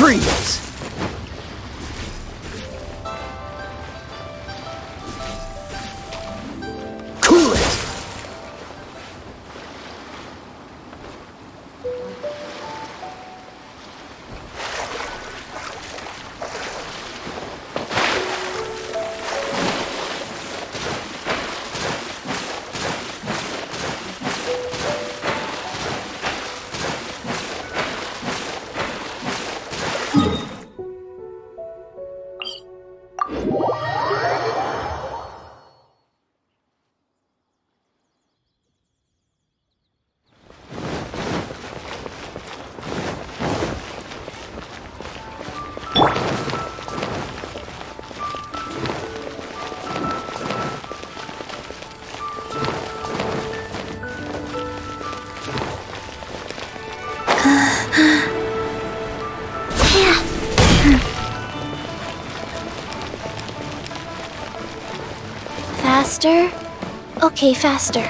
Freeze! Cool it! Faster? Okay, faster.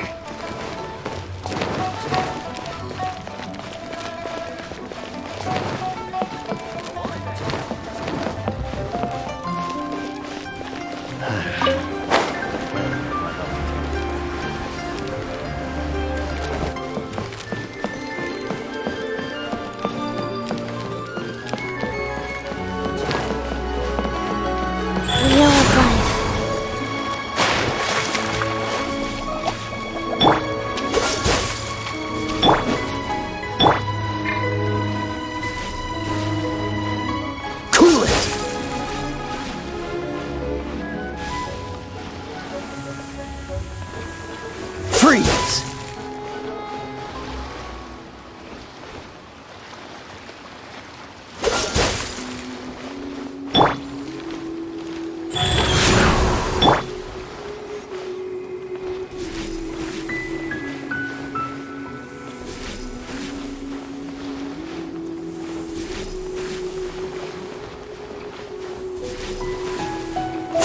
Wheel of life. Cool it! Freeze!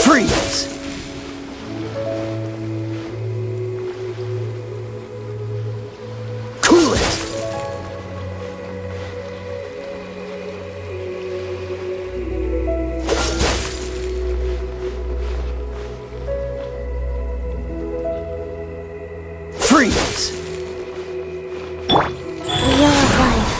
Freeze! Cool it! Freeze! Wheel of life.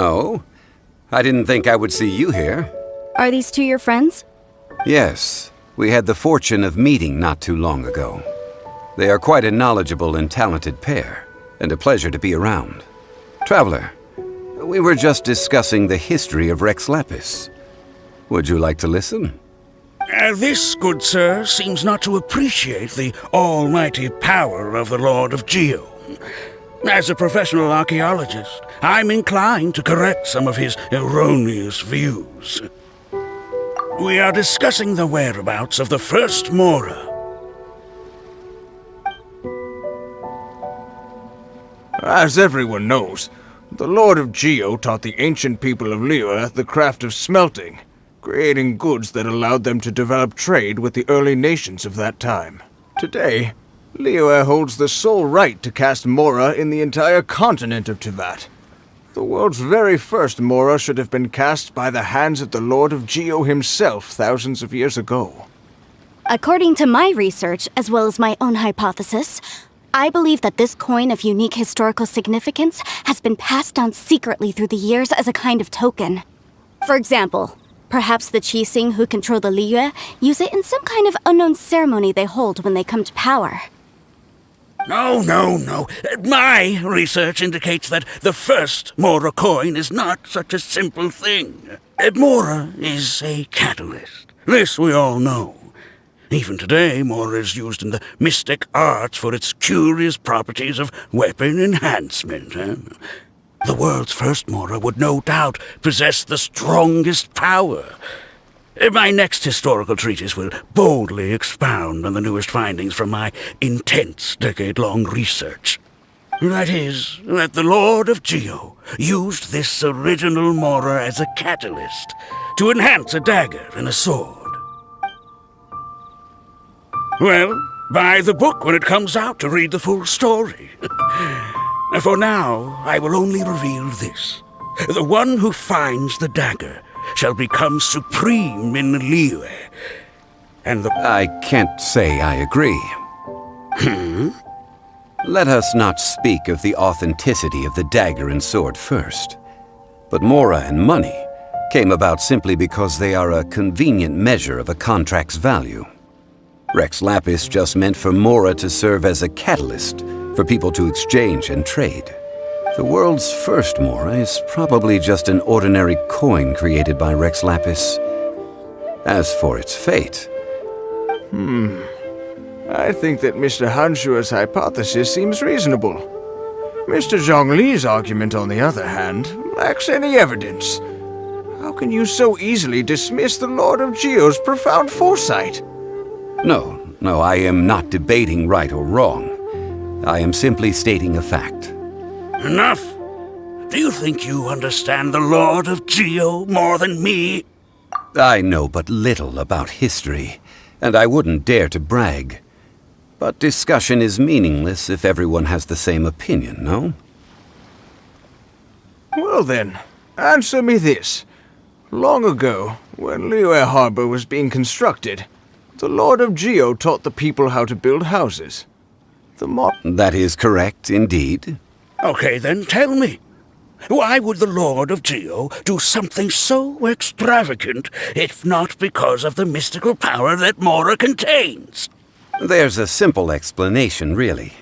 Oh? I didn't think I would see you here. Are these two your friends? Yes, we had the fortune of meeting not too long ago. They are quite a knowledgeable and talented pair, and a pleasure to be around. Traveler, we were just discussing the history of Rex Lapis. Would you like to listen? This, good sir, seems not to appreciate the almighty power of the Lord of Geo. As a professional archaeologist, I'm inclined to correct some of his erroneous views. We are discussing the whereabouts of the first Mora. As everyone knows, the Lord of Geo taught the ancient people of Liyue the craft of smelting, creating goods that allowed them to develop trade with the early nations of that time. Today, Liyue holds the sole right to cast Mora in the entire continent of Teyvat. The world's very first Mora should have been cast by the hands of the Lord of Geo himself thousands of years ago. According to my research, as well as my own hypothesis, I believe that this coin of unique historical significance has been passed down secretly through the years as a kind of token. For example, perhaps the Qixing who control the Liyue use it in some kind of unknown ceremony they hold when they come to power. No. My research indicates that the first Mora coin is not such a simple thing. Mora is a catalyst. This we all know. Even today, Mora is used in the mystic arts for its curious properties of weapon enhancement. The world's first Mora would no doubt possess the strongest power. My next historical treatise will boldly expound on the newest findings from my intense decade-long research. That is, that the Lord of Geo used this original Mora as a catalyst to enhance a dagger and a sword. Well, buy the book when it comes out to read the full story. For now, I will only reveal this. The one who finds the dagger shall become supreme in Liyue. And I can't say I agree. Let us not speak of the authenticity of the dagger and sword first. But Mora and money came about simply because they are a convenient measure of a contract's value. Rex Lapis just meant for Mora to serve as a catalyst for people to exchange and trade. The world's first Mora is probably just an ordinary coin created by Rex Lapis. As for its fate... I think that Mr. Hanshua's hypothesis seems reasonable. Mr. Zongli's argument, on the other hand, lacks any evidence. How can you so easily dismiss the Lord of Geo's profound foresight? No, I am not debating right or wrong. I am simply stating a fact. Enough! Do you think you understand the Lord of Geo more than me? I know but little about history, and I wouldn't dare to brag. But discussion is meaningless if everyone has the same opinion, no? Well then, answer me this. Long ago, when Liyue Harbor was being constructed, the Lord of Geo taught the people how to build houses. That is correct, indeed. Okay, then tell me. Why would the Lord of Geo do something so extravagant, if not because of the mystical power that Mora contains? There's a simple explanation, really.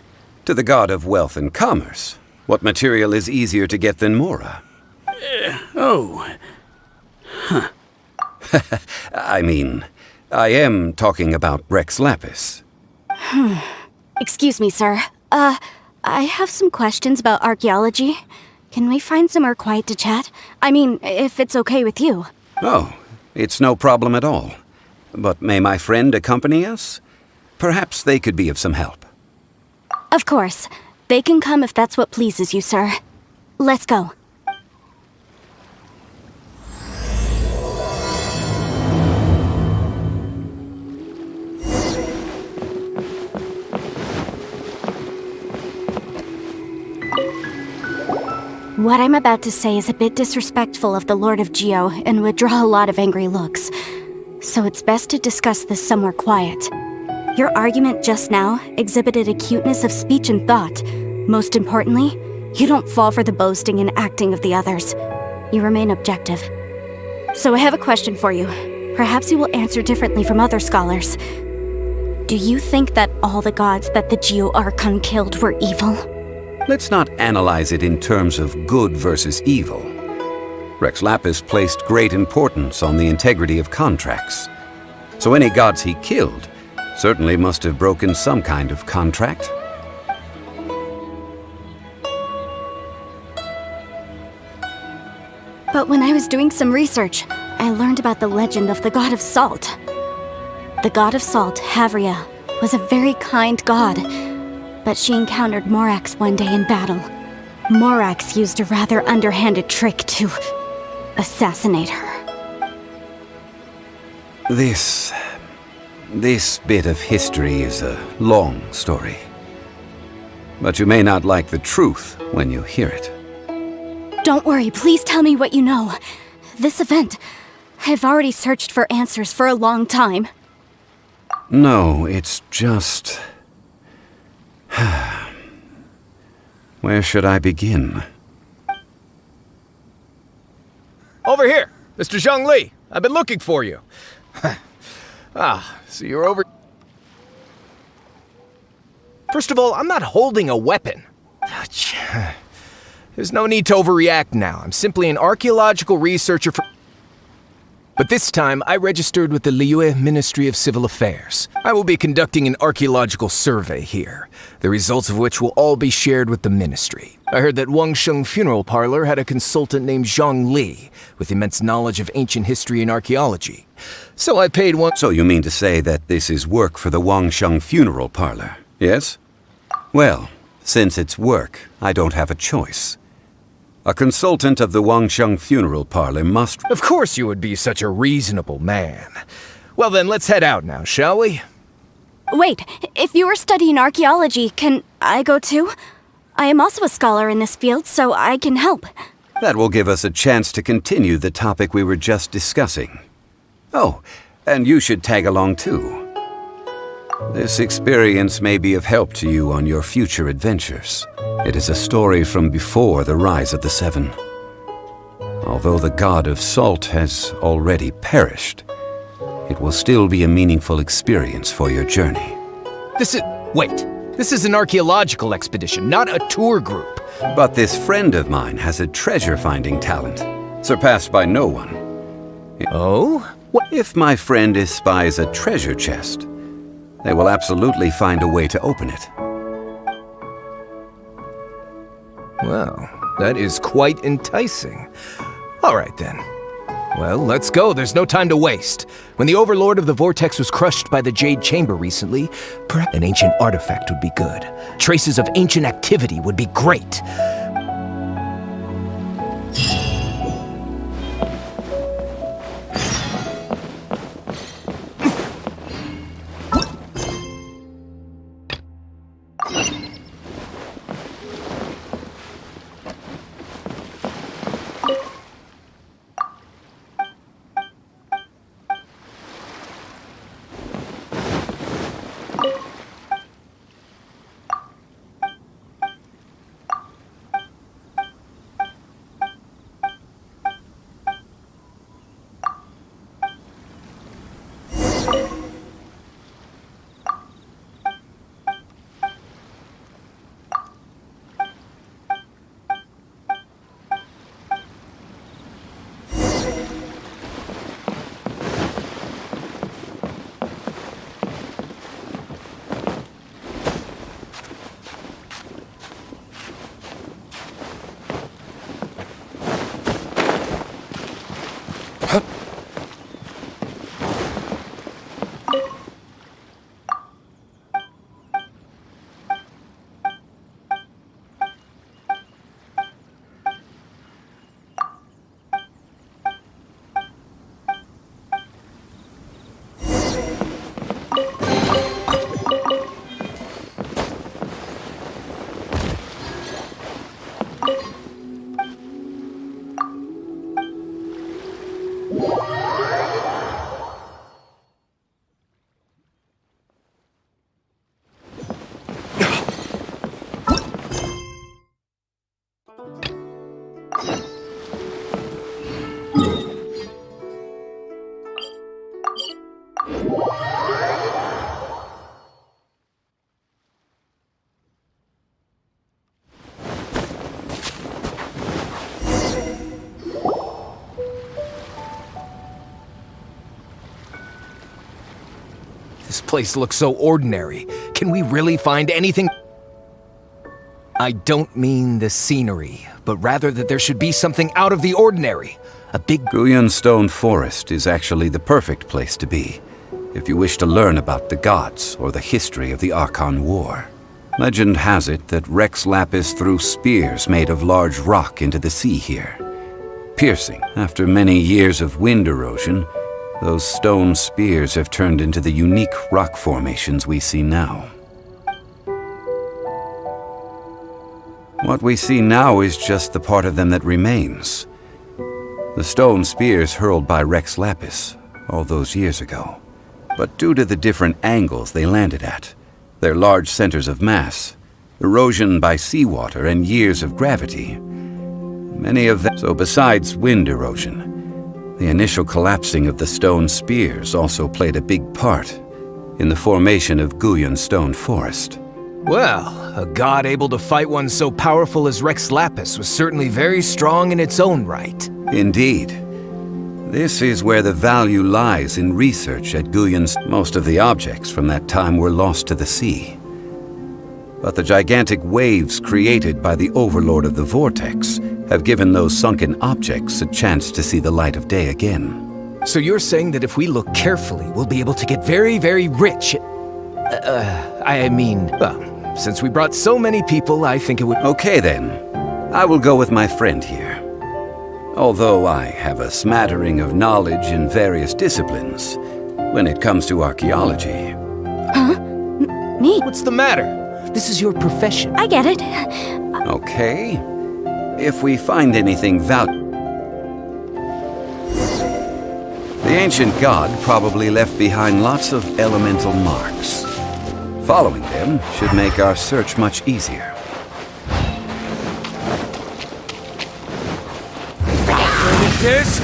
To the god of wealth and commerce, what material is easier to get than Mora? I mean, I am talking about Rex Lapis. Excuse me, sir. I have some questions about archaeology. Can we find somewhere quiet to chat? I mean, if it's okay with you. Oh, it's no problem at all. But may my friend accompany us? Perhaps they could be of some help. Of course. They can come if that's what pleases you, sir. Let's go. What I'm about to say is a bit disrespectful of the Lord of Geo and would draw a lot of angry looks. So it's best to discuss this somewhere quiet. Your argument just now exhibited acuteness of speech and thought. Most importantly, you don't fall for the boasting and acting of the others. you remain objective. So I have a question for you. Perhaps you will answer differently from other scholars. Do you think that all the gods that the Geo Archon killed were evil? Let's not analyze it in terms of good versus evil. Rex Lapis placed great importance on the integrity of contracts. So any gods he killed certainly must have broken some kind of contract. But when I was doing some research, I learned about the legend of the god of salt. The god of salt, Havria, was a very kind god, but she encountered Morax one day in battle. Morax used a rather underhanded trick to assassinate her. This bit of history is a long story. But you may not like the truth when you hear it. Don't worry, please tell me what you know. This event, I've already searched for answers for a long time. No, it's just... Where should I begin? Over here! Mr. Zongli! I've been looking for you! So you're over... First of all, I'm not holding a weapon. There's no need to overreact now. I'm simply an archaeological researcher for... But this time, I registered with the Liyue Ministry of Civil Affairs. I will be conducting an archaeological survey here, the results of which will all be shared with the ministry. I heard that Wangsheng Funeral Parlor had a consultant named Zongli, with immense knowledge of ancient history and archaeology. So I paid one... So you mean to say that this is work for the Wangsheng Funeral Parlor, yes? Well, since it's work, I don't have a choice. A consultant of the Wangsheng Funeral Parlor must... Of course you would be such a reasonable man. Well then, let's head out now, shall we? Wait, if you are studying archaeology, can I go too? I am also a scholar in this field, so I can help. That will give us a chance to continue the topic we were just discussing. Oh, and you should tag along too. This experience may be of help to you on your future adventures. It is a story from before the rise of the Seven. Although the god of salt has already perished, it will still be a meaningful experience for your journey. Wait, this is an archaeological expedition, not a tour group. But this friend of mine has a treasure-finding talent, surpassed by no one. Oh? If my friend espies a treasure chest, they will absolutely find a way to open it. Well, that is quite enticing. All right, then. Well, let's go. There's no time to waste. When the Overlord of the Vortex was crushed by the Jade Chamber recently, perhaps an ancient artifact would be good. Traces of ancient activity would be great. place looks so ordinary. Can we really find anything? I don't mean the scenery, but rather that there should be something out of the ordinary. A big Guyan Stone Forest is actually the perfect place to be, if you wish to learn about the gods or the history of the Archon War. Legend has it that Rex Lapis threw spears made of large rock into the sea here, piercing. After many years of wind erosion, those stone spears have turned into the unique rock formations we see now. What we see now is just the part of them that remains. The stone spears hurled by Rex Lapis all those years ago. But due to the different angles they landed at, their large centers of mass, erosion by seawater, and years of gravity, many of them... So besides wind erosion, the initial collapsing of the stone spears also played a big part in the formation of Guyan Stone Forest. Well, a god able to fight one so powerful as Rex Lapis was certainly very strong in its own right. Indeed. This is where the value lies in research at Guyan's. Most of the objects from that time were lost to the sea. But the gigantic waves created by the Overlord of the Vortex have given those sunken objects a chance to see the light of day again. So you're saying that if we look carefully, we'll be able to get very, very rich? Well, since we brought so many people, I think it would... Okay then. I will go with my friend here. Although I have a smattering of knowledge in various disciplines, when it comes to archaeology. Huh? Me? What's the matter? This is your profession. I get it. Okay. If we find anything valuable... The ancient god probably left behind lots of elemental marks. Following them should make our search much easier. This?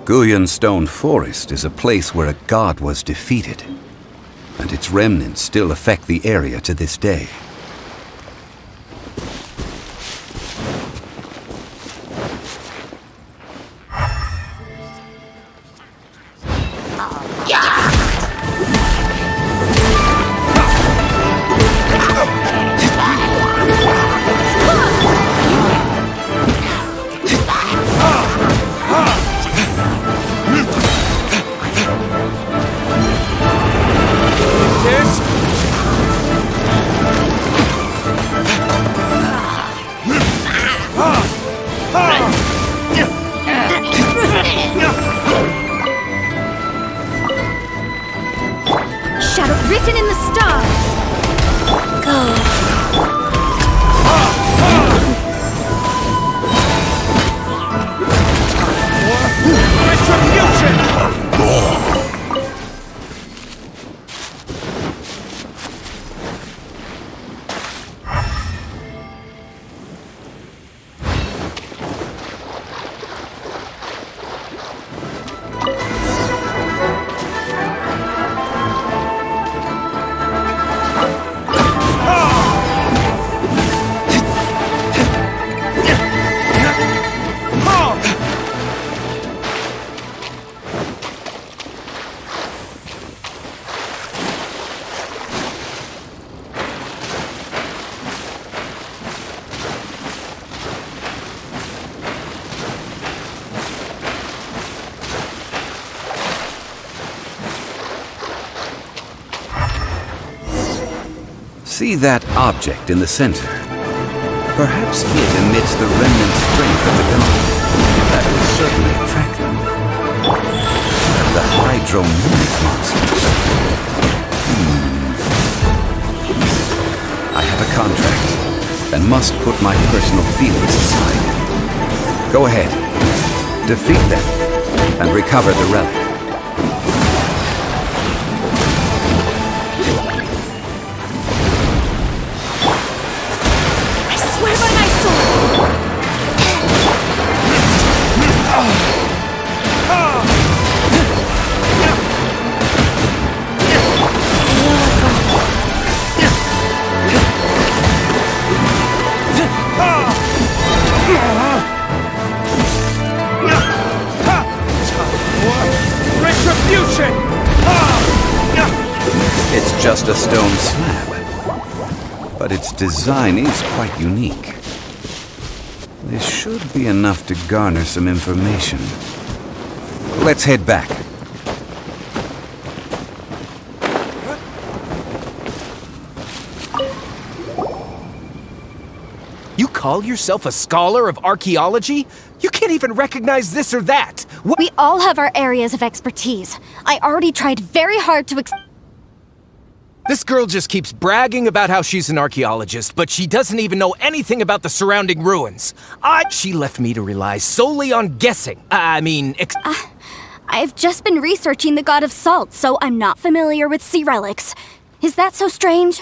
Guyan Stone Forest is a place where a god was defeated, and its remnants still affect the area to this day. Written in the stars. Go. See that object in the center? Perhaps it emits the remnant strength of the god. That will certainly attract them. The hydromorphic monsters. I have a contract and must put my personal feelings aside. Go ahead. Defeat them and recover the relic. It's just a stone slab, but its design is quite unique. This should be enough to garner some information. Let's head back. You call yourself a scholar of archaeology? You can't even recognize this or that! What? We all have our areas of expertise. I already tried very hard to This girl just keeps bragging about how she's an archaeologist, but she doesn't even know anything about the surrounding ruins. She left me to rely solely on guessing. I've just been researching the god of salt, so I'm not familiar with sea relics. Is that so strange?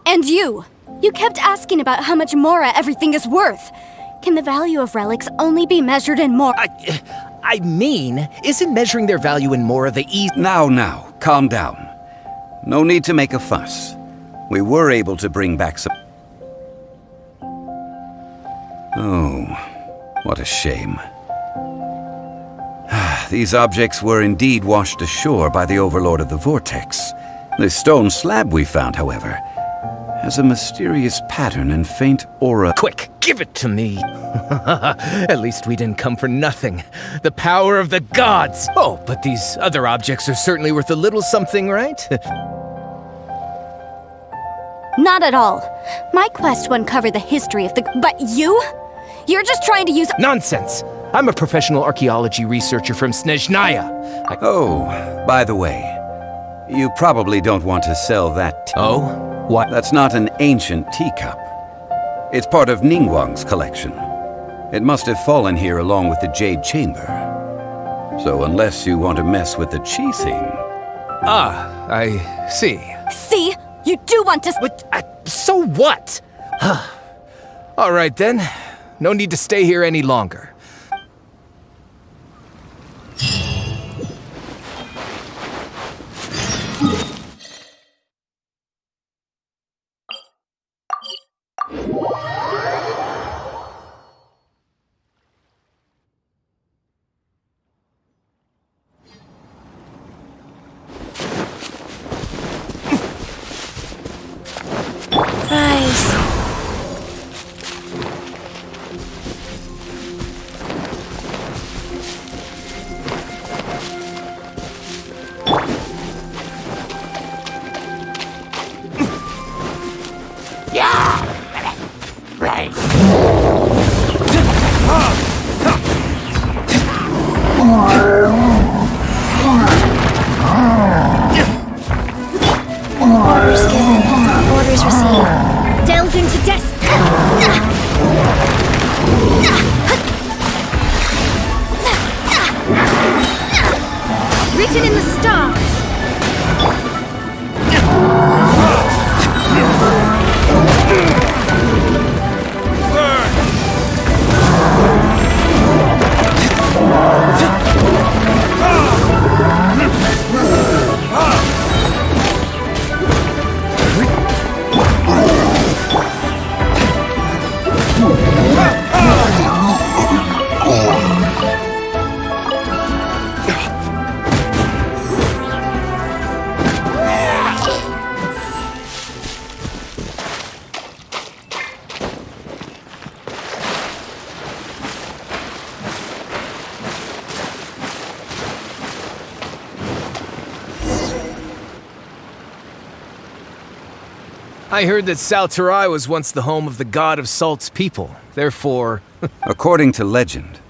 And you! You kept asking about how much Mora everything is worth. Can the value of relics only be measured in more? Isn't measuring their value in Mora the easy? Now, calm down. No need to make a fuss. We were able to bring back some... Oh, what a shame. These objects were indeed washed ashore by the Overlord of the Vortex. The stone slab we found, however, has a mysterious pattern and faint aura. Quick, give it to me. At least we didn't come for nothing. The power of the gods! Oh, but these other objects are certainly worth a little something, right? Not at all. My quest won't cover the history of the... But you? You're just trying to use... Nonsense! I'm a professional archaeology researcher from Snezhnaya. Oh, by the way, you probably don't want to sell that... Oh? What? That's not an ancient teacup. It's part of Ningguang's collection. It must have fallen here along with the Jade Chamber. So unless you want to mess with the Qixing... I see. See? You do want to... But, so what? All right then. No need to stay here any longer. Orders given. Orders received. Delve into written in the stars. I heard that Salterai was once the home of the god of Salt's people. Therefore... According to legend,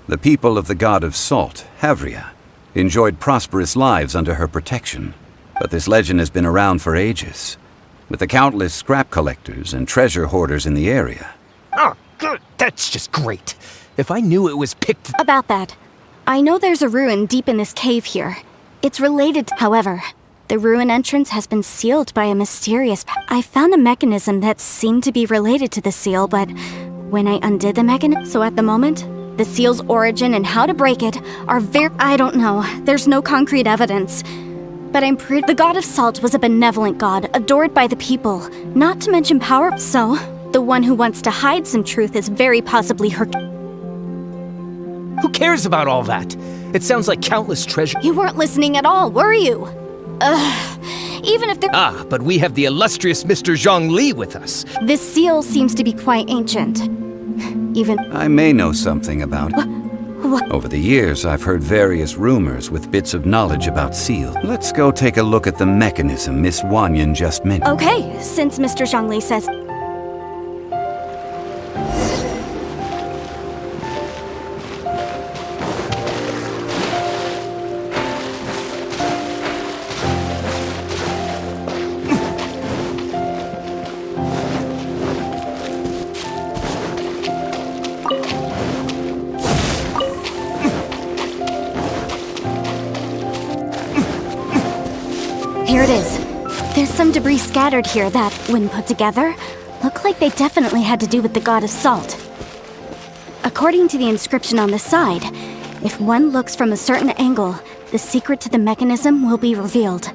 the people of the god of Salt, Havria, enjoyed prosperous lives under her protection. But this legend has been around for ages, with the countless scrap collectors and treasure hoarders in the area. Oh, good. That's just great. If I knew it was picked... About that, I know there's a ruin deep in this cave here. It's related, however. The ruin entrance has been sealed by a mysterious... I found a mechanism that seemed to be related to the seal, but when I undid the mechanism... So at the moment, the seal's origin and how to break it are I don't know. There's no concrete evidence. But I'm pretty... The god of Salt was a benevolent god, adored by the people, not to mention power... So, the one who wants to hide some truth is very possibly her... Who cares about all that? It sounds like countless treasure... You weren't listening at all, were you? Even if there... Ah, but we have the illustrious Mr. Zongli with us. This seal seems to be quite ancient. Even... I may know something about it. What? Over the years, I've heard various rumors with bits of knowledge about seals. Let's go take a look at the mechanism Miss Wanyan just mentioned. Okay, since Mr. Zhongli says... Here it is. There's some debris scattered here that, when put together, look like they definitely had to do with the god of Salt. According to the inscription on the side, if one looks from a certain angle, the secret to the mechanism will be revealed.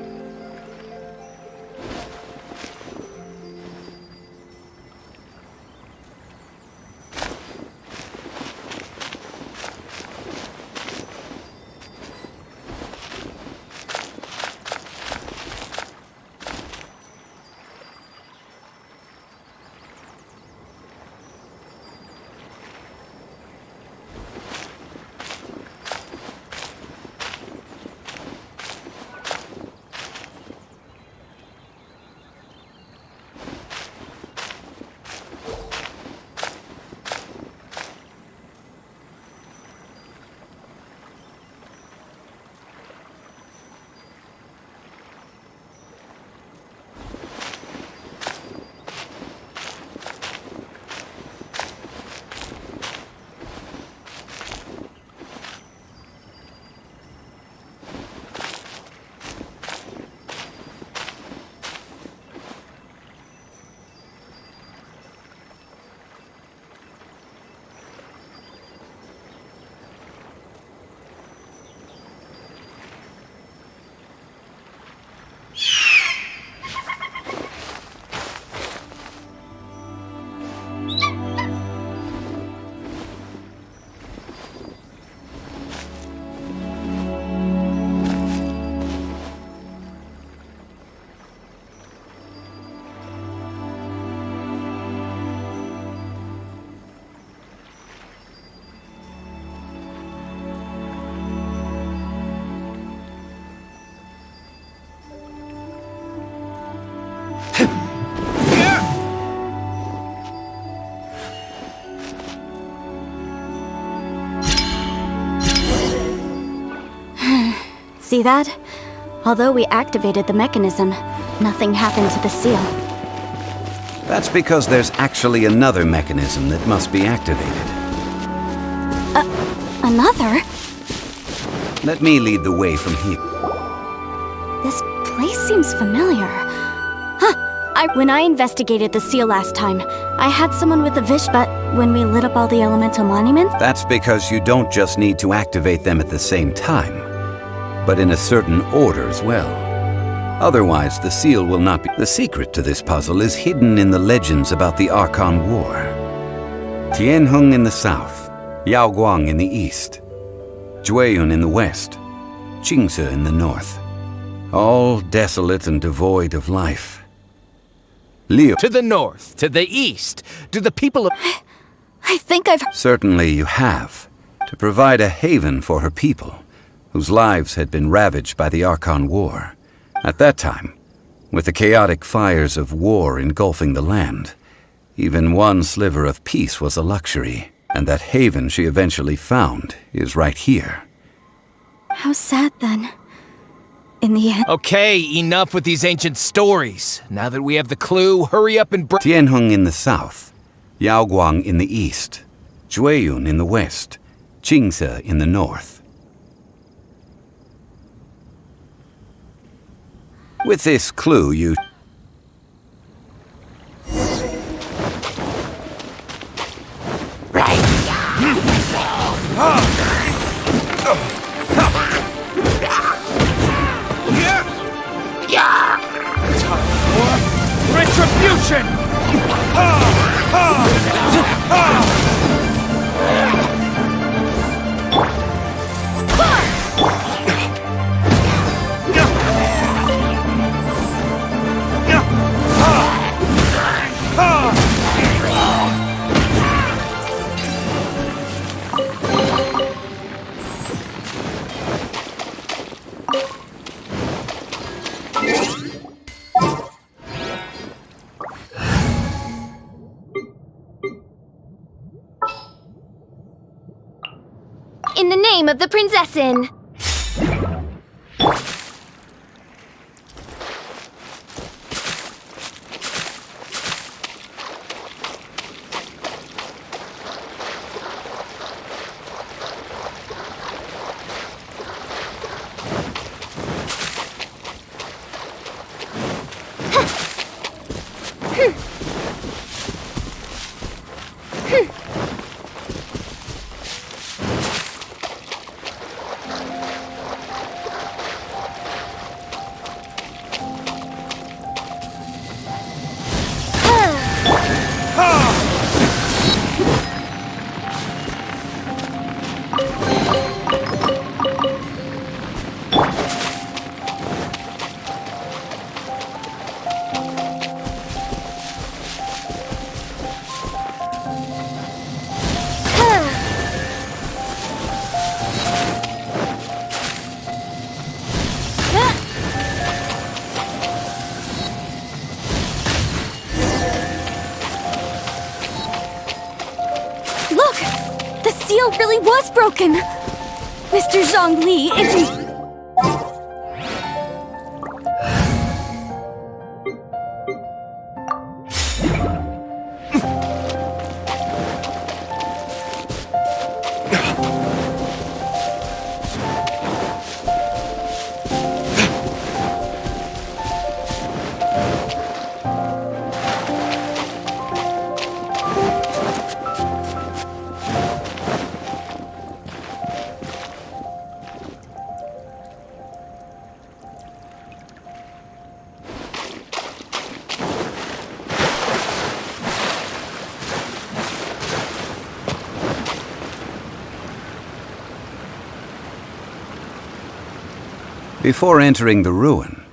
See that? Although we activated the mechanism, nothing happened to the seal. That's because there's actually another mechanism that must be activated. Another? Let me lead the way from here. This place seems familiar. When I investigated the seal last time, I had someone with a vision, but when we lit up all the elemental monuments... That's because you don't just need to activate them at the same time, but in a certain order as well. Otherwise, the seal will not be... The secret to this puzzle is hidden in the legends about the Archon War. Tianheng in the south, Yaoguang in the east, Jueyun in the west, Qingse in the north. All desolate and devoid of life. Liu... To the north, to the east, to the people of... I think I've... Certainly you have, to provide a haven for her people, whose lives had been ravaged by the Archon War. At that time, With the chaotic fires of war engulfing the land, even one sliver of peace was a luxury, and that haven she eventually found is right here. How sad then. In the end. Okay, enough with these ancient stories. Now that we have the clue, hurry up and Tianheng in the south, Yaoguang in the east, Jueyun in the west, Qingse in the north. With this clue, you... Retribution! In the name of the Prinzessin! Look! The seal really was broken! Mr. Zongli isn't... Before entering the ruin,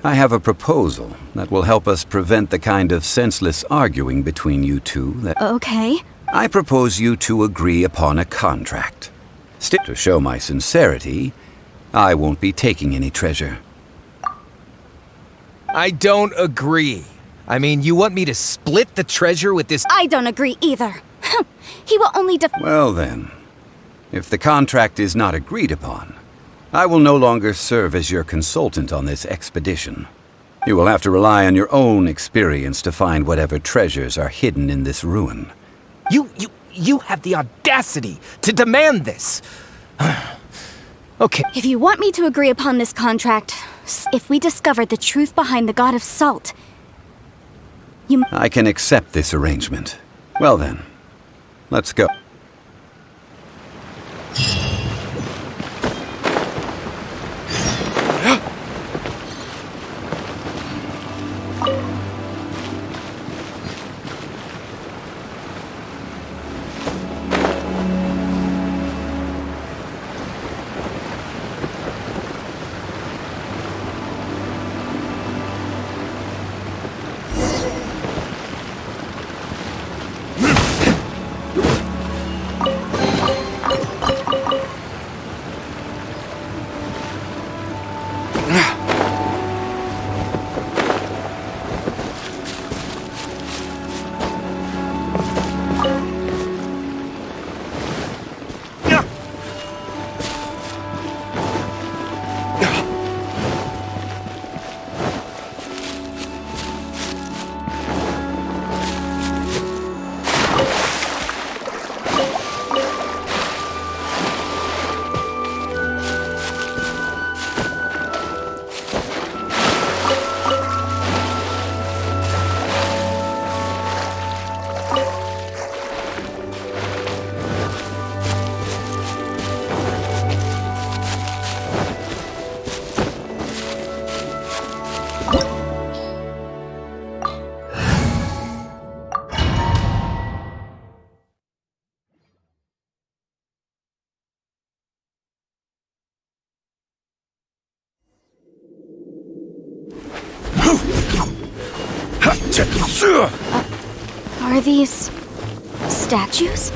I have a proposal that will help us prevent the kind of senseless arguing between you two that... Okay. I propose you two agree upon a contract. Still, to show my sincerity, I won't be taking any treasure. I don't agree. I mean, you want me to split the treasure with this... I don't agree either. He will only Well then, if the contract is not agreed upon, I will no longer serve as your consultant on this expedition. You will have to rely on your own experience to find whatever treasures are hidden in this ruin. You have the audacity to demand this! Okay. If you want me to agree upon this contract, if we discover the truth behind the God of Salt, you... I can accept this arrangement. Well then, let's go. Are these statues?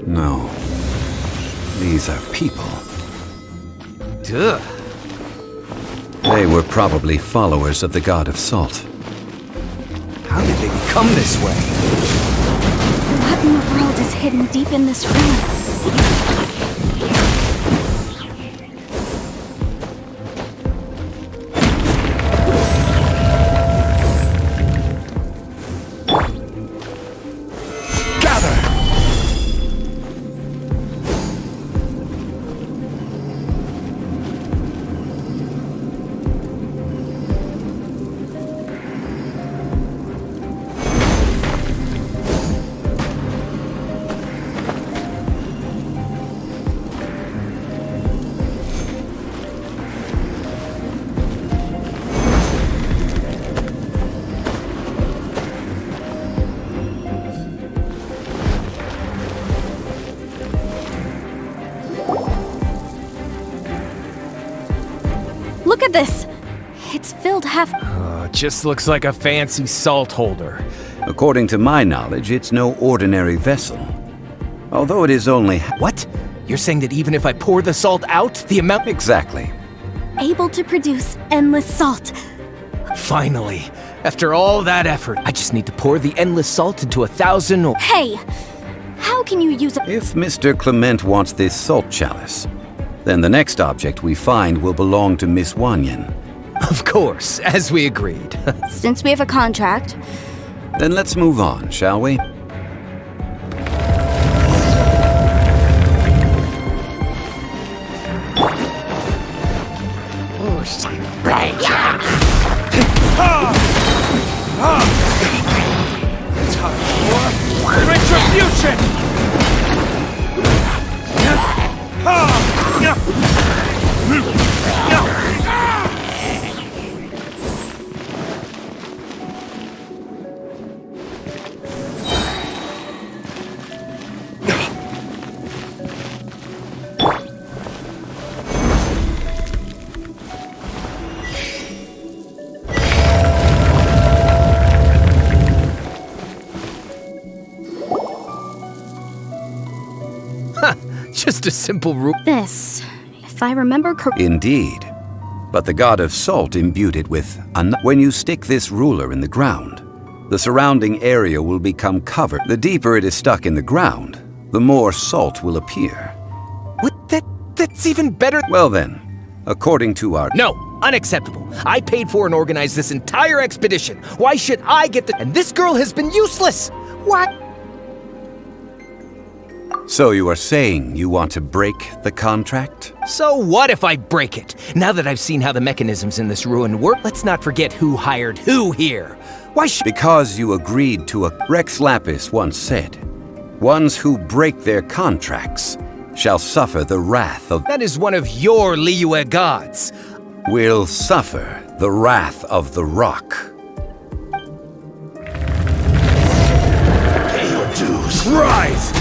No. These are people. Duh. They were probably followers of the god of salt. How did they become this way? What in the world is hidden deep in this ruin? Look at this! It's filled half... Just looks like a fancy salt holder. According to my knowledge, it's no ordinary vessel. Although it is only... What? You're saying that even if I pour the salt out, the amount... Exactly. able to produce endless salt. Finally, after all that effort, I just need to pour the endless salt into 1,000 or... Hey! How can you use a... If Mr. Clement wants this salt chalice, then the next object we find will belong to Miss Wanyan. Of course, as we agreed. Since we have a contract... Then let's move on, shall we? Retribution! Just a simple rule. This, if I remember correctly... Indeed. But the god of salt imbued it with when you stick this ruler in the ground, the surrounding area will become covered. The deeper it is stuck in the ground, the more salt will appear. What? That's even better. Well then, according to our... No, unacceptable. I paid for and organized this entire expedition. Why should I get the... And this girl has been useless. What? So you are saying you want to break the contract? So what if I break it? Now that I've seen how the mechanisms in this ruin work, let's not forget who hired who here. Why should... Because you agreed to a... Rex Lapis once said, ones who break their contracts shall suffer the wrath of... That is one of your Liyue gods. Will suffer the wrath of the rock. Pay your dues. Rise!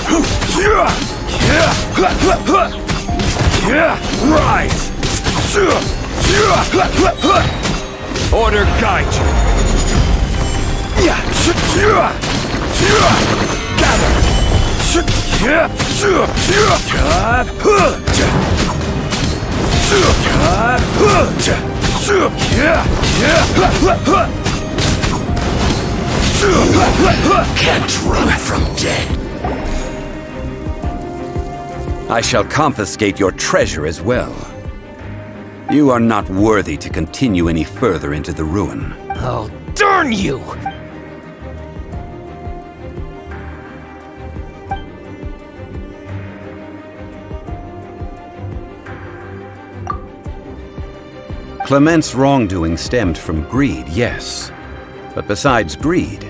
Rise! Order guide you. Gather! Can't run from death. I shall confiscate your treasure as well. You are not worthy to continue any further into the ruin. Oh, darn you! Clement's wrongdoing stemmed from greed, yes. But besides greed,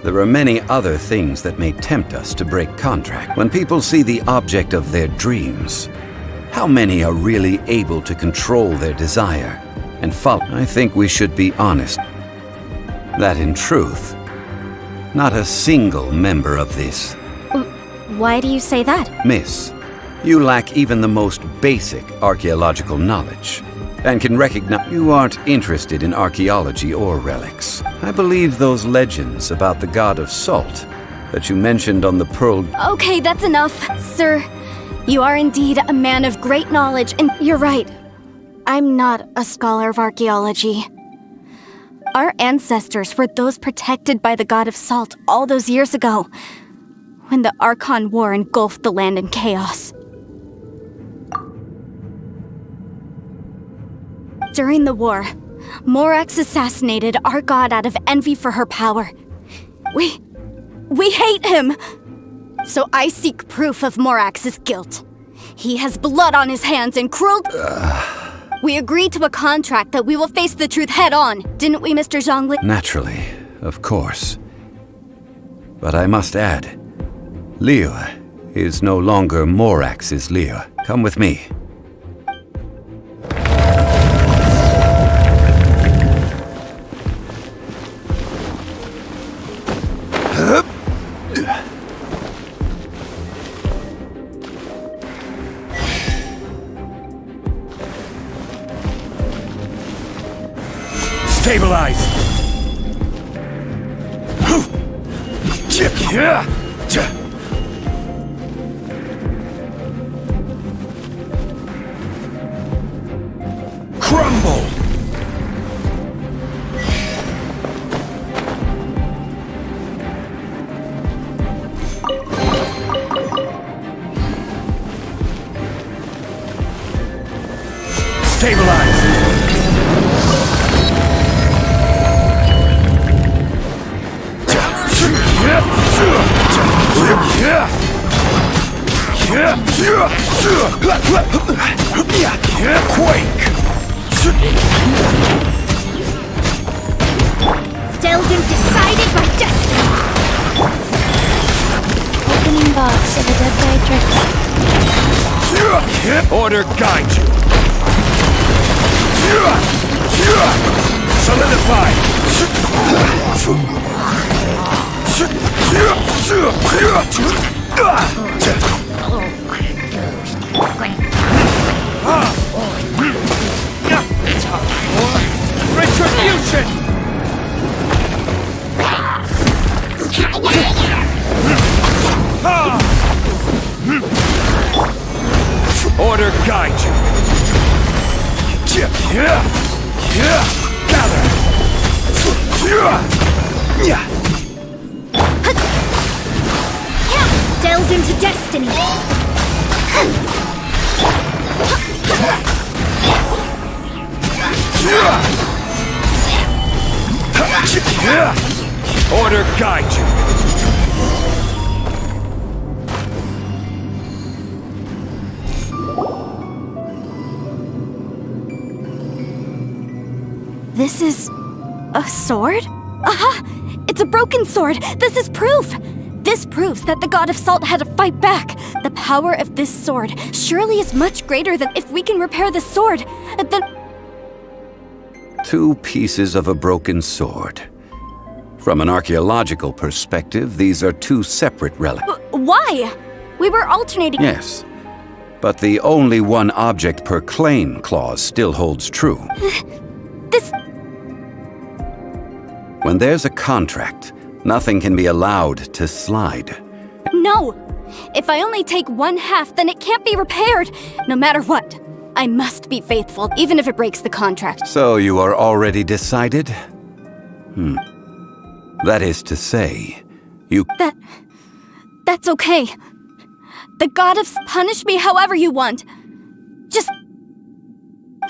there are many other things that may tempt us to break contract. When people see the object of their dreams, how many are really able to control their desire and follow? I think we should be honest that in truth, not a single member of this. Why do you say that? Miss, you lack even the most basic archaeological knowledge. and can recognize... You aren't interested in archaeology or relics. I believe those legends about the god of salt that you mentioned on the Pearl... Okay, that's enough. Sir, you are indeed a man of great knowledge, and you're right. I'm not a scholar of archaeology. Our ancestors were those protected by the god of salt all those years ago, when the Archon War engulfed the land in chaos. During the war, Morax assassinated our god out of envy for her power. We hate him! So I seek proof of Morax's guilt. He has blood on his hands and cruel... We agreed to a contract that we will face the truth head-on, didn't we, Mr. Zongli? Naturally, of course. But I must add, Liyue is no longer Morax's Liyue. Come with me. Stabilize! Crumble! Stabilize! Quake! Delvin decided by destiny. Opening box of a dead matrix. Order guide you. Solidify. Retribution! Order guide you. Gather. Delve into destiny. Order guide you. This is... a sword? Aha! It's a broken sword! This is proof! This proves that the god of salt had to fight back. The power of this sword surely is much greater than if we can repair the sword, then... 2 pieces of a broken sword. From an archaeological perspective, these are 2 separate relics. Why? We were alternating... Yes, but the only one object per claim clause still holds true. This... When there's a contract, nothing can be allowed to slide. No! If I only take 1/2, then it can't be repaired, no matter what. I must be faithful, even if it breaks the contract. So you are already decided? That is to say, you... That's okay. The god of... Punish me however you want. Just...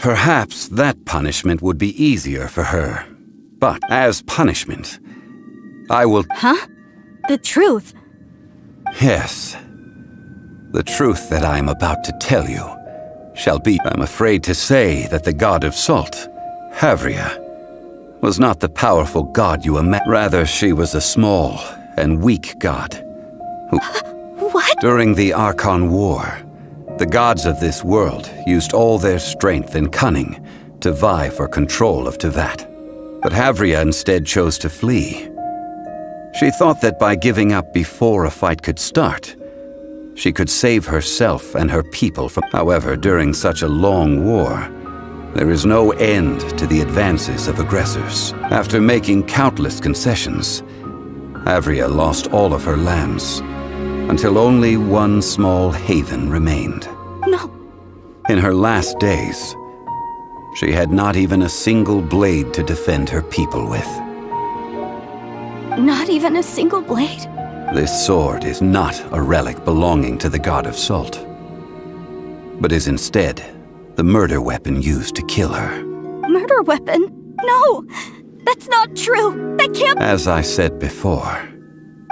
Perhaps that punishment would be easier for her. But as punishment, I will... Huh? The truth? Yes. The truth that I am about to tell you shall be... I'm afraid to say that the god of salt, Havria, was not the powerful god you imagine. Rather, she was a small and weak god who... What? During the Archon War, the gods of this world used all their strength and cunning to vie for control of Tevat. But Havria instead chose to flee. She thought that by giving up before a fight could start, she could save herself and her people from... However, during such a long war, There is no end to the advances of aggressors. After making countless concessions, Havria lost all of her lands, until only one small haven remained. No. In her last days, she had not even a single blade to defend her people with. Not even a single blade? This sword is not a relic belonging to the god of salt, but is instead the murder weapon used to kill her. Murder weapon? No! That's not true! That can't— As I said before,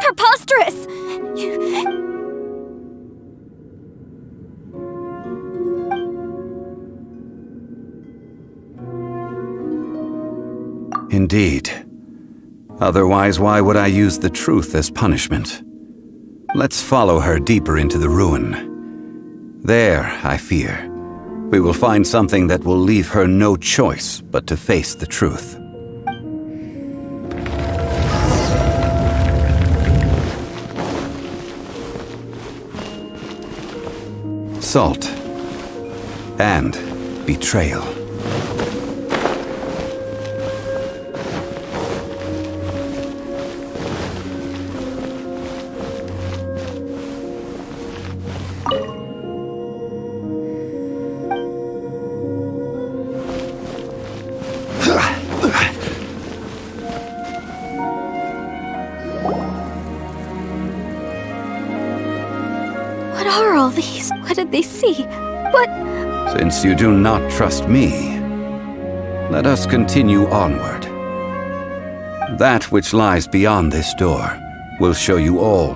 Preposterous! indeed. Otherwise, why would I use the truth as punishment? Let's follow her deeper into the ruin. There, I fear, we will find something that will leave her no choice but to face the truth. Salt and betrayal. What are all these? What did they see? What? Since you do not trust me, let us continue onward. That which lies beyond this door will show you all.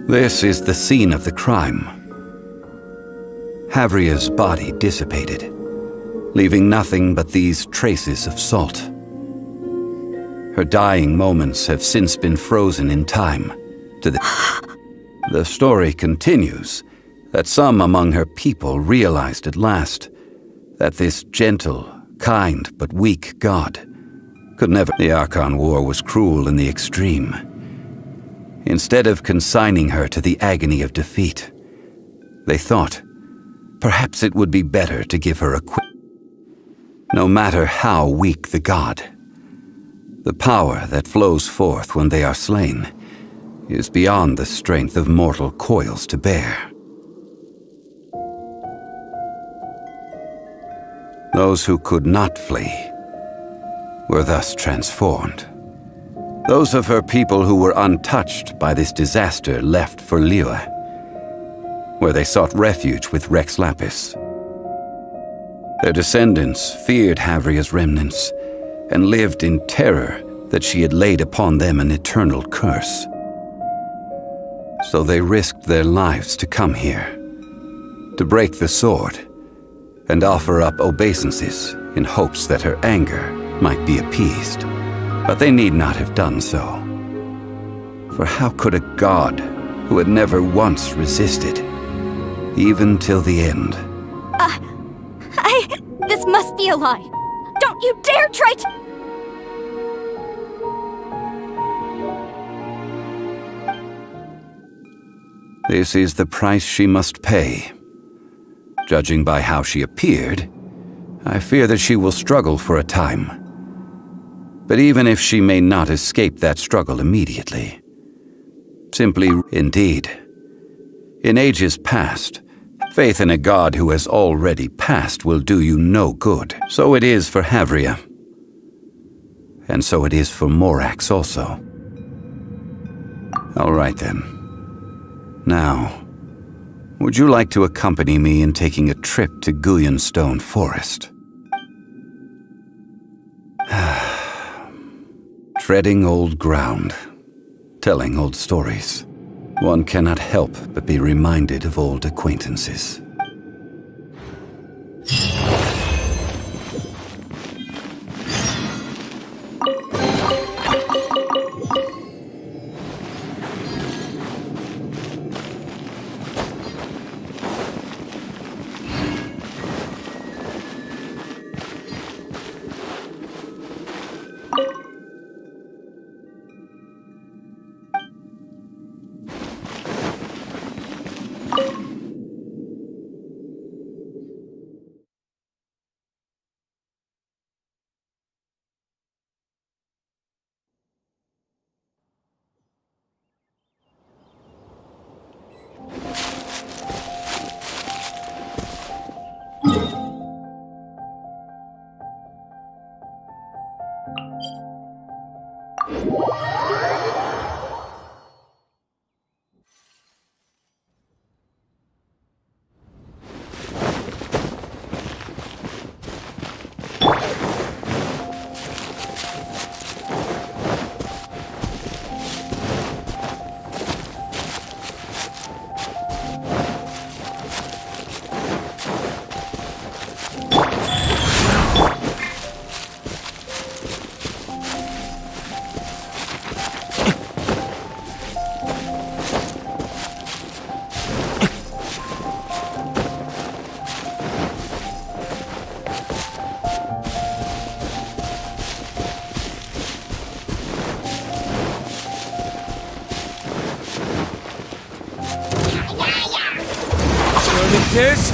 This is the scene of the crime. Havria's body dissipated, leaving nothing but these traces of salt. Her dying moments have since been frozen in time to the story continues that some among her people realized at last that this gentle, kind, but weak god could never— The Archon War was cruel in the extreme. Instead of consigning her to the agony of defeat, they thought perhaps it would be better to give her a No matter how weak the god, the power that flows forth when they are slain is beyond the strength of mortal coils to bear. Those who could not flee were thus transformed. Those of her people who were untouched by this disaster left for Liyue, where they sought refuge with Rex Lapis. Their descendants feared Havria's remnants and lived in terror that she had laid upon them an eternal curse. So they risked their lives to come here, to break the sword and offer up obeisances in hopes that her anger might be appeased. But they need not have done so. For how could a god who had never once resisted, even till the end— This must be a lie. Don't you dare try to— This is the price she must pay. Judging by how she appeared, I fear that she will struggle for a time. But even if she may not escape that struggle immediately, indeed, in ages past, faith in a god who has already passed will do you no good. So it is for Havria. And so it is for Morax also. All right then. Now, would you like to accompany me in taking a trip to Guyonstone Forest? Treading old ground, telling old stories. One cannot help but be reminded of old acquaintances. It is.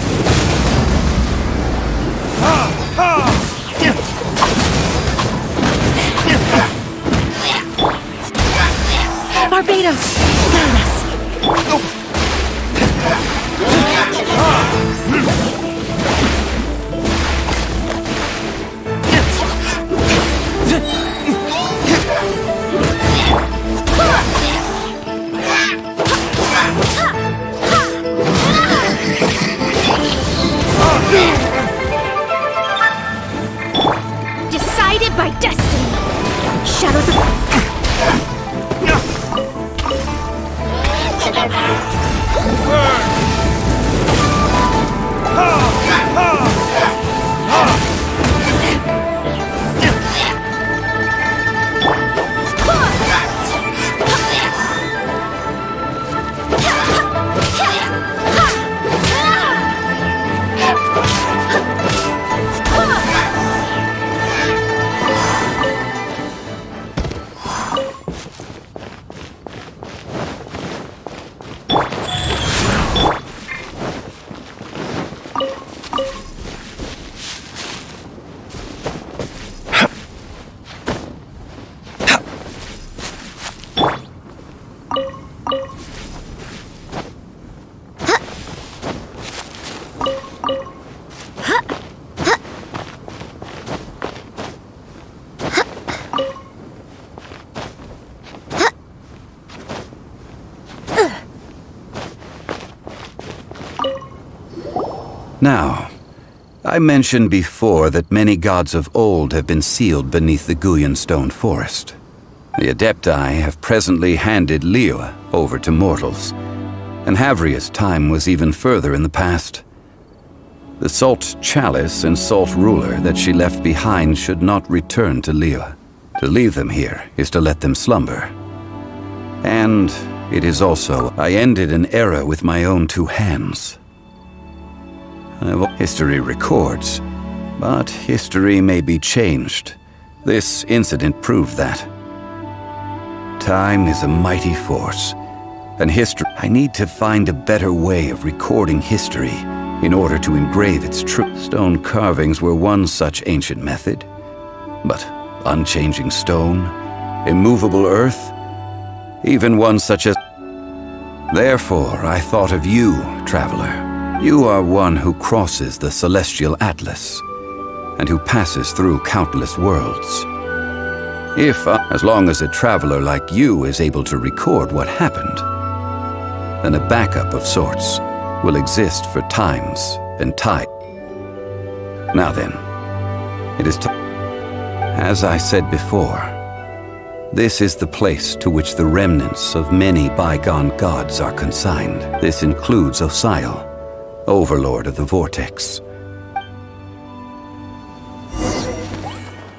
Barbados! Guide us! Decided by destiny. Shadows of... Now, I mentioned before that many gods of old have been sealed beneath the Guyan stone forest. The Adepti have presently handed Liyue over to mortals, and Havria's time was even further in the past. The Salt Chalice and Salt Ruler that she left behind should not return to Liyue. To leave them here is to let them slumber. And it is also, I ended an era with my own two hands. History records, but history may be changed. This incident proved that. Time is a mighty force, and history... I need to find a better way of recording history in order to engrave its truth. Stone carvings were one such ancient method, but unchanging stone, immovable earth, even one such as... Therefore, I thought of you, traveler. You are one who crosses the celestial atlas, and who passes through countless worlds. As long as a traveler like you is able to record what happened, then a backup of sorts will exist for times and tide. Now then, it is time. As I said before, this is the place to which the remnants of many bygone gods are consigned. This includes Osial, Overlord of the Vortex.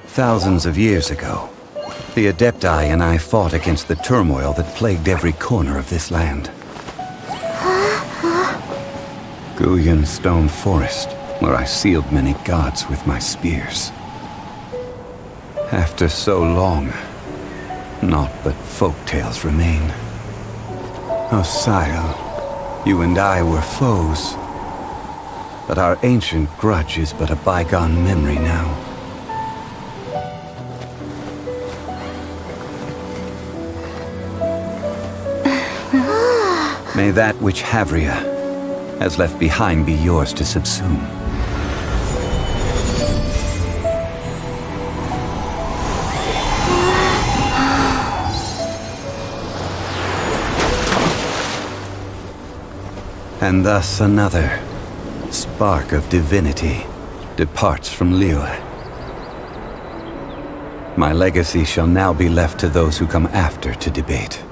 Thousands of years ago, the Adepti and I fought against the turmoil that plagued every corner of this land. Guyan Stone Forest, where I sealed many gods with my spears. After so long, naught but folk tales remain. Osial, you and I were foes, but our ancient grudge is but a bygone memory now. May that which Havria has left behind be yours to subsume. And thus another spark of divinity departs from Liyue. My legacy shall now be left to those who come after to debate.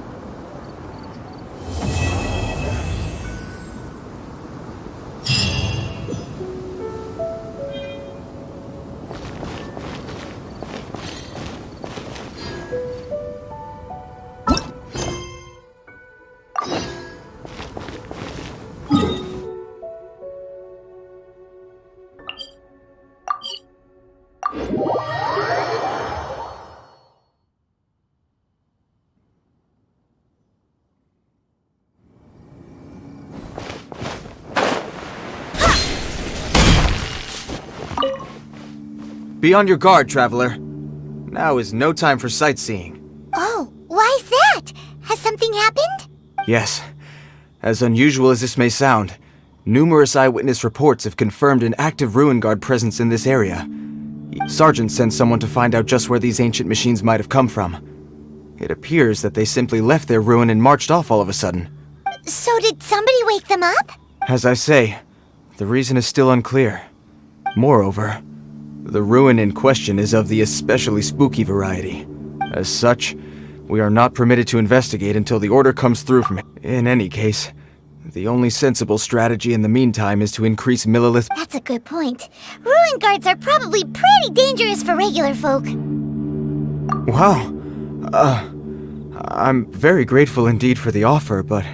Be on your guard, traveler. Now is no time for sightseeing. Oh, why's that? Has something happened? Yes. As unusual as this may sound, numerous eyewitness reports have confirmed an active Ruin Guard presence in this area. Sergeant sent someone to find out just where these ancient machines might have come from. It appears that they simply left their ruin and marched off all of a sudden. So did somebody wake them up? As I say, the reason is still unclear. Moreover, the ruin in question is of the especially spooky variety. As such, we are not permitted to investigate until the order comes through from it. In any case, the only sensible strategy in the meantime is to increase millilith. That's a good point. Ruin guards are probably pretty dangerous for regular folk. Wow. I'm very grateful indeed for the offer, but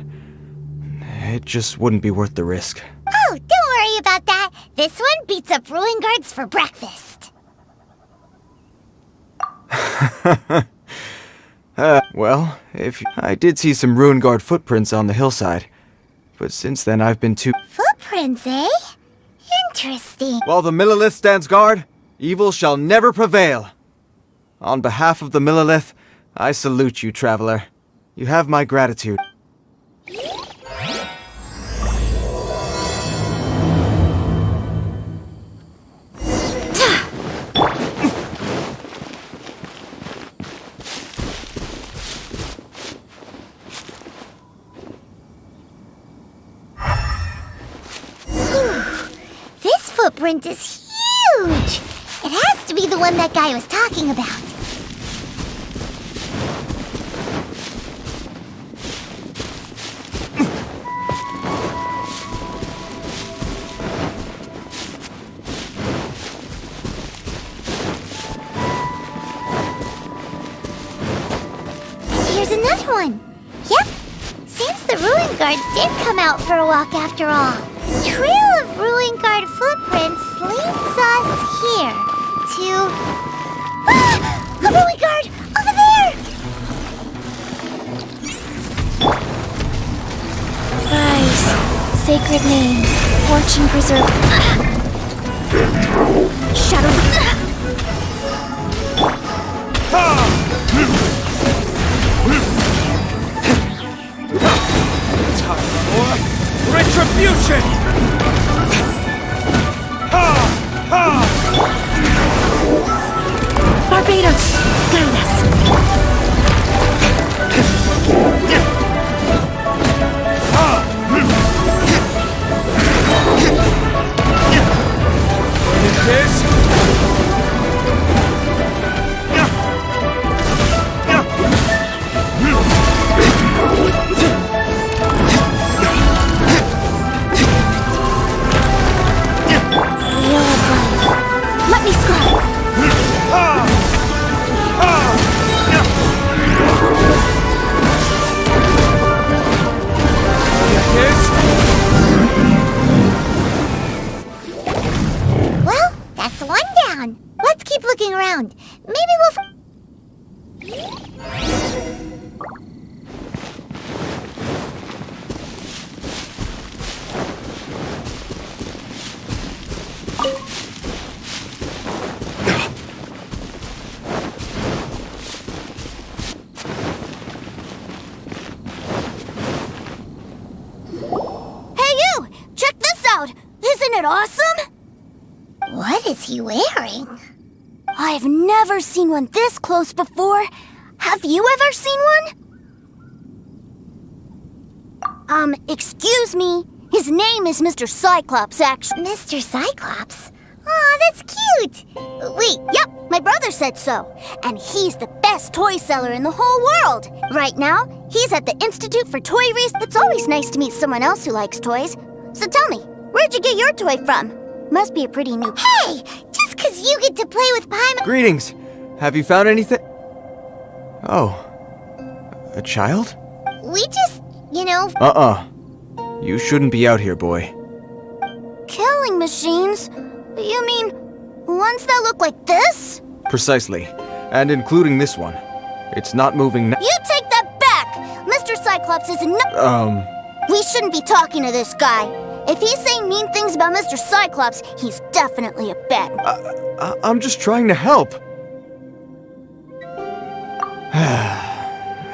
it just wouldn't be worth the risk. Oh, don't worry about that. This one beats up ruin guards for breakfast. Well, I did see some Ruin Guard footprints on the hillside, but since then I've been too... Footprints, eh? Interesting. While the Millilith stands guard, evil shall never prevail. On behalf of the Millilith, I salute you, traveler. You have my gratitude. This footprint is huge! It has to be the one that guy was talking about. Here's another one. Yep. Seems the Ruin Guards did come out for a walk after all. The trail of Ruin Guard footprints leads us here to... Ah! A Ruin Guard! Over there! Rise, sacred name, fortune preserve. Shadows. Retribution! Barbados, guide us. Let me scrub. Well, that's one down. Let's keep looking around. Maybe we'll... Isn't it awesome? What is he wearing? I've never seen one this close before. Have you ever seen one? Excuse me. His name is Mr. Cyclops, actually. Mr. Cyclops? Aw, that's cute. Wait, yep, my brother said so. And he's the best toy seller in the whole world. Right now, he's at the Institute for Toy Research. It's always nice to meet someone else who likes toys. So tell me, where'd you get your toy from? Must be a pretty new... Hey! Just 'cause you get to play with Paimon... Greetings! Have you found anything? Oh. A child? We just, you know... You shouldn't be out here, boy. Killing machines? You mean ones that look like this? Precisely. And including this one. It's not moving now. You take that back! Mr. Cyclops is not... We shouldn't be talking to this guy. If he's saying mean things about Mr. Cyclops, he's definitely a bad one. I'm just trying to help.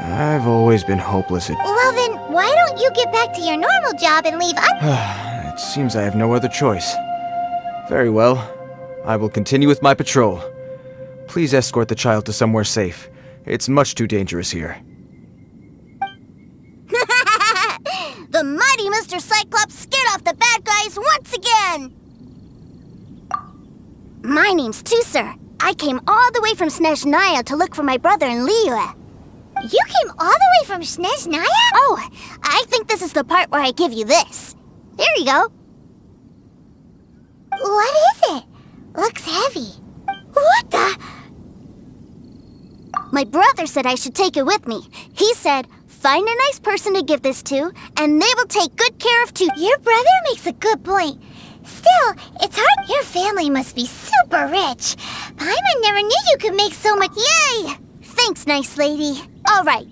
I've always been hopeless at... Well then, why don't you get back to your normal job and leave us? It seems I have no other choice. Very well. I will continue with my patrol. Please escort the child to somewhere safe. It's much too dangerous here. The mighty Mr. Cyclops scared off the bad guys once again! My name's Tusser. I came all the way from Snezhnaya to look for my brother in Liyue. You came all the way from Snezhnaya? Oh, I think this is the part where I give you this. There you go. What is it? Looks heavy. What the? My brother said I should take it with me. He said, find a nice person to give this to, and they will take good care of Tusser. Your brother makes a good point. Still, it's hard. Your family must be super rich. Paimon never knew you could make so much. Yay! Thanks, nice lady. All right.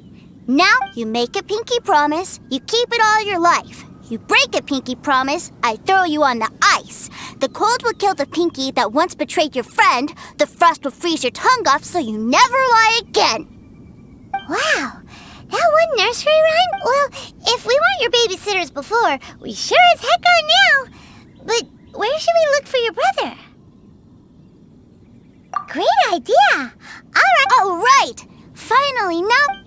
Now, you make a pinky promise. You keep it all your life. You break a pinky promise, I throw you on the ice. The cold will kill the pinky that once betrayed your friend. The frost will freeze your tongue off so you never lie again. Wow. That one nursery rhyme? Well, if we weren't your babysitters before, we sure as heck are now. But where should we look for your brother? Great idea. All right. Finally, now...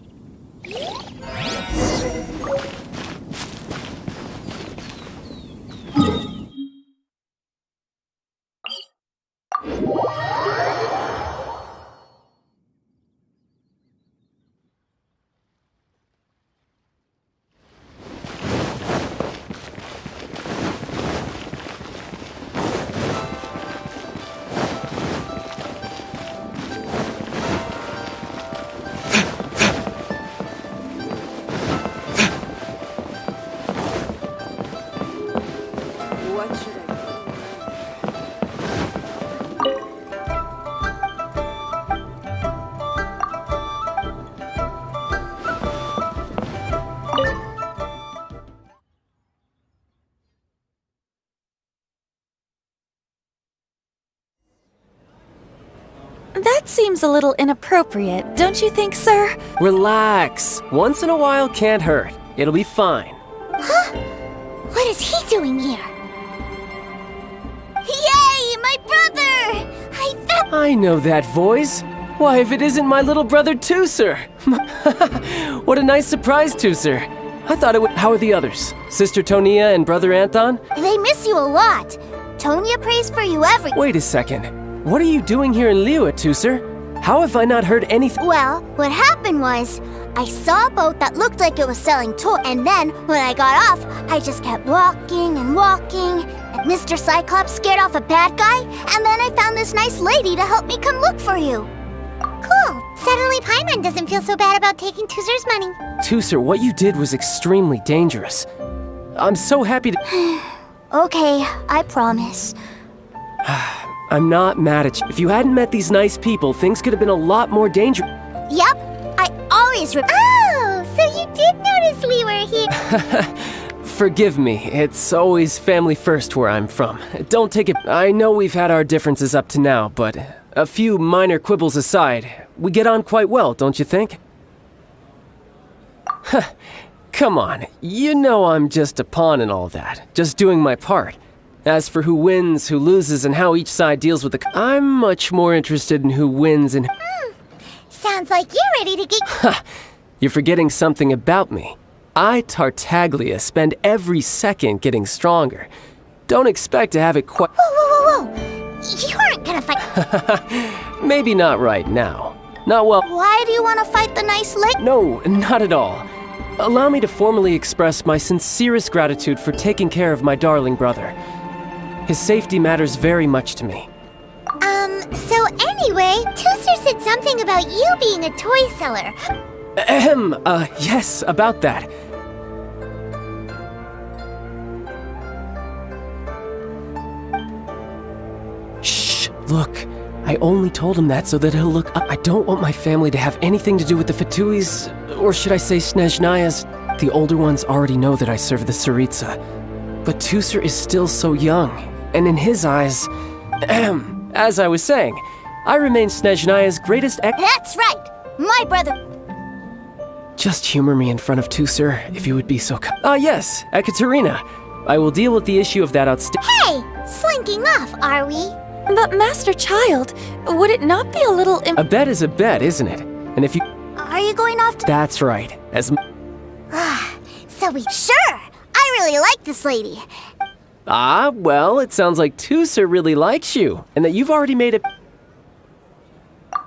That seems a little inappropriate, don't you think, sir? Relax. Once in a while can't hurt. It'll be fine. Huh? What is he doing here? Yay, my brother! I know that voice. Why, if it isn't my little brother Tusser! What a nice surprise, Tusser. I thought it would... How are the others? Sister Tonia and brother Anton? They miss you a lot. Tonia prays for you every... Wait a second. What are you doing here in Liyue, Tusser? How have I not heard anything? Well, what happened was, I saw a boat that looked like it was selling toys, and then, when I got off, I just kept walking and walking, and Mr. Cyclops scared off a bad guy, and then I found this nice lady to help me come look for you. Cool. Suddenly Paimon doesn't feel so bad about taking Tusser's money. Tusser, what you did was extremely dangerous. I'm so happy to... Okay, I promise. I'm not mad at you. If you hadn't met these nice people, things could have been a lot more dangerous. Yep, I always Oh, so you did notice we were here. Forgive me, it's always family first where I'm from. Don't take it... I know we've had our differences up to now, but a few minor quibbles aside, we get on quite well, don't you think? Come on, you know I'm just a pawn in all that, just doing my part. As for who wins, who loses, and how each side deals with the... I'm much more interested in who wins and... Sounds like you're ready to get... You're forgetting something about me. I, Tartaglia, spend every second getting stronger. Don't expect to have it quite... Whoa. You aren't gonna fight... Maybe not right now. Not well... Why do you want to fight the nice lady? No, not at all. Allow me to formally express my sincerest gratitude for taking care of my darling brother. His safety matters very much to me. So anyway, Tusser said something about you being a toy seller. Yes, about that. Shh, look. I only told him that so that he'll look up. I don't want my family to have anything to do with the Fatuis, or should I say Snezhnayas. The older ones already know that I serve the Tsaritsa. But Tusser is still so young, and in his eyes, as I was saying, I remain Snezhnaya's greatest That's right! My brother... Just humor me in front of Tusser, if you would be so yes, Ekaterina. I will deal with the issue of that Hey! Slinking off, are we? But Master Child, would it not be a little A bet is a bet, isn't it? And if you... Are you going off to... That's right. So we... Sure! I really like this lady. Ah, well, it sounds like Tusser really likes you, and that you've already made it...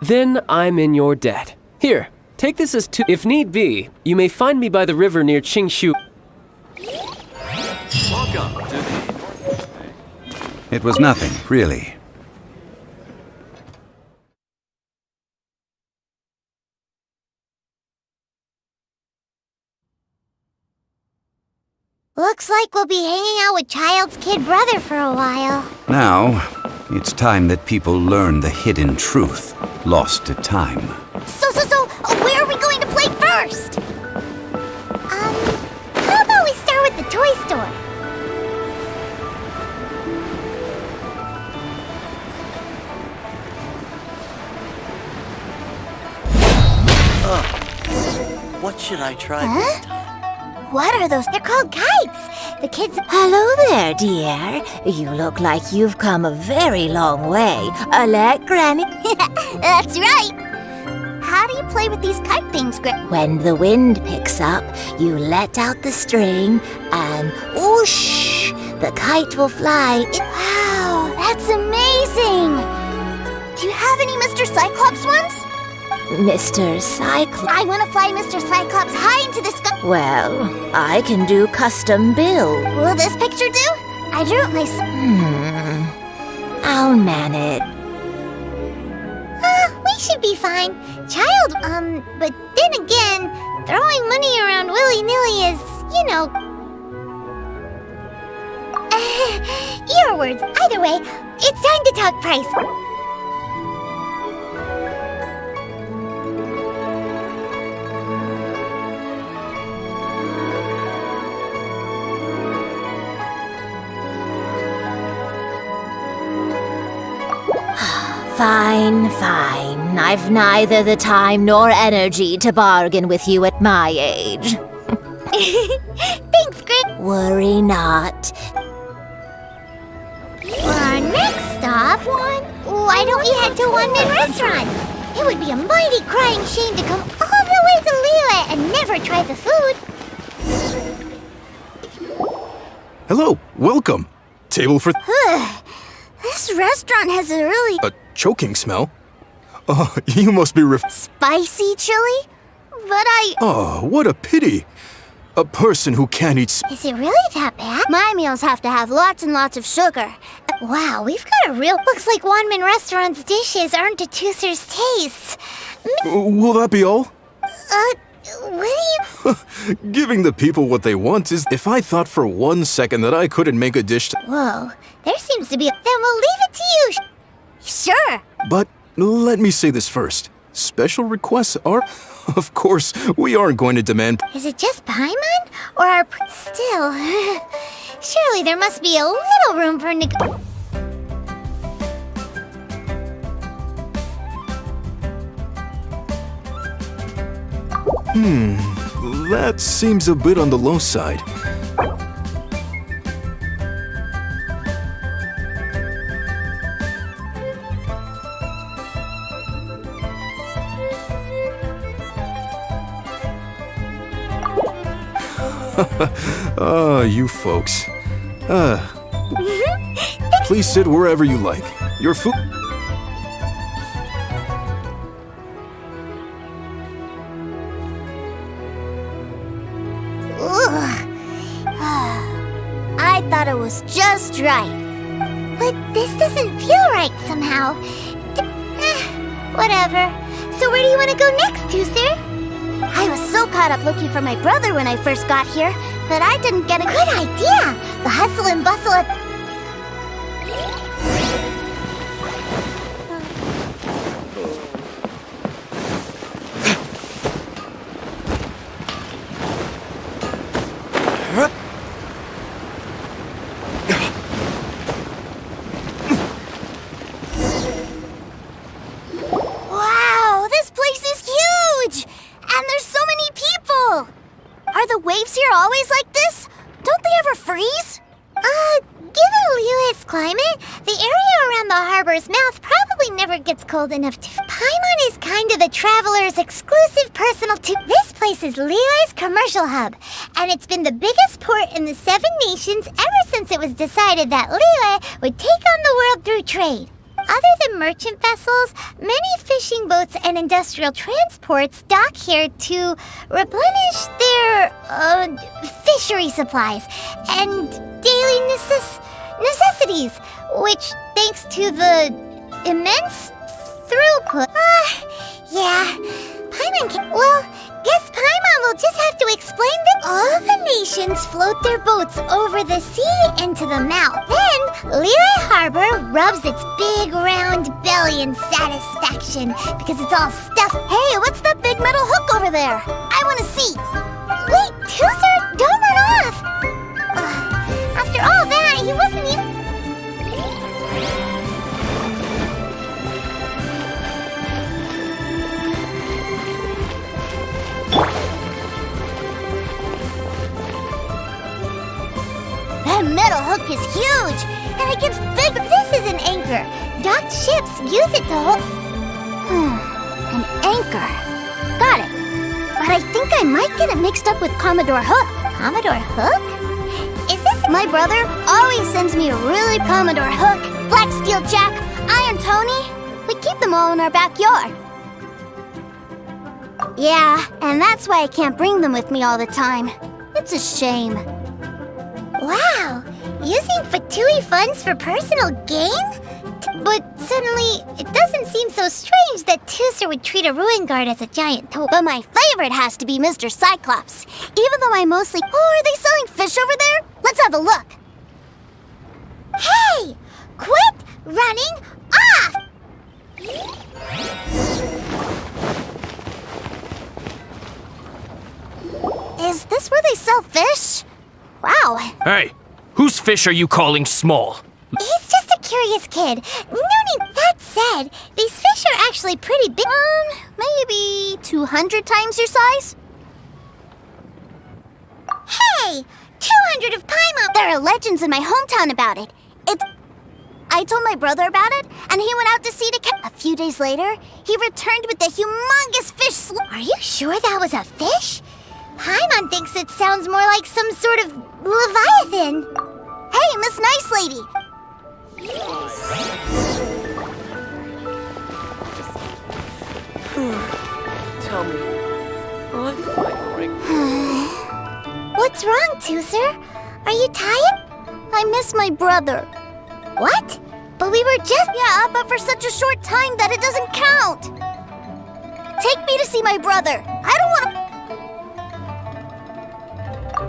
Then I'm in your debt. Here, take this as If need be, you may find me by the river near Qingshu. Welcome to the... It was nothing, really. Looks like we'll be hanging out with Child's kid brother for a while. Now, it's time that people learn the hidden truth lost to time. So, where are we going to play first? How about we start with the toy store? What should I try this time? What are those? They're called kites. The kids... Hello there, dear. You look like you've come a very long way. Let Granny... That's right. How do you play with these kite things, When the wind picks up, you let out the string and whoosh, the kite will fly. Wow, that's amazing. Do you have any Mr. Cyclops ones? Mr. Cyclops... I want to fly Mr. Cyclops high into the sky. Well, I can do custom build. Will this picture do? I drew it myself. I'll man it. We should be fine. Child, but then again, throwing money around willy-nilly is, you know... your words. Either way, it's time to talk price. Fine. I've neither the time nor energy to bargain with you at my age. Thanks, Grit. Worry not. For our next stop, why don't we head to One Man Restaurant? It would be a mighty crying shame to come all the way to Liyue and never try the food. Hello, welcome. Table for... This restaurant has a really... A choking smell? Oh, you must be spicy chili? But Oh, what a pity. A person who can't eat Is it really that bad? My meals have to have lots and lots of sugar. Wow, we've got a real... Looks like One Man Restaurant's dishes aren't to Tusser's taste. Will that be all? What do you... Giving the people what they want is... If I thought for 1 second that I couldn't make a dish Whoa, there seems to be... Then we'll leave it to you. Sure. But let me say this first. Special requests are... Of course, we aren't going to demand... Is it just Paimon? Or our... Still... Surely there must be a little room for That seems a bit on the low side. You folks. Please sit wherever you like. Your food... I thought it was just right. But this doesn't feel right somehow. Whatever. So where do you want to go next, Tusser? I was so caught up looking for my brother when I first got here that I didn't get a good idea. The hustle and bustle of... climate, the area around the harbor's mouth probably never gets cold enough to... Paimon is kind of the traveler's exclusive personal This place is Liyue's commercial hub, and it's been the biggest port in the Seven Nations ever since it was decided that Liyue would take on the world through trade. Other than merchant vessels, many fishing boats and industrial transports dock here to replenish their, fishery supplies and daily necessities, which, thanks to the immense throughput... yeah, Paimon can... Well, guess Paimon will just have to explain that all the nations float their boats over the sea into the mouth. Then, Liyue Harbor rubs its big round belly in satisfaction because it's all stuffed. Hey, what's that big metal hook over there? I want to see. Wait, Tooser, don't run off. After all that, he wasn't even... That metal hook is huge, and it gets big. This is an anchor. Docked ships use it to hold... An anchor. Got it. But I think I might get it mixed up with Commodore Hook. Commodore Hook? Is this... My brother always sends me a really Commodore Hook, Black Steel Jack, Iron Tony. We keep them all in our backyard. Yeah, and that's why I can't bring them with me all the time. It's a shame. Wow, using Fatui funds for personal gain? But suddenly, it doesn't seem so strange that Tooser would treat a ruin guard as a giant toad. But my favorite has to be Mr. Cyclops. Even though I mostly... Oh, are they selling fish over there? Let's have a look. Hey! Quit running off! Is this where they sell fish? Wow. Hey, whose fish are you calling small? He's just a curious kid. No need. That said, these fish are actually pretty big. Maybe 200 times your size? Hey! 200 of Paimon! There are legends in my hometown about it. I told my brother about it, and he went out to sea to catch... A few days later, he returned with the humongous fish Are you sure that was a fish? Paimon thinks it sounds more like some sort of leviathan. Hey, Miss Nice Lady! Tell me, will I fight right? What's wrong, Tooser? Are you tired? I miss my brother. What? But we were just... Yeah, but for such a short time that it doesn't count. Take me to see my brother. I don't want to...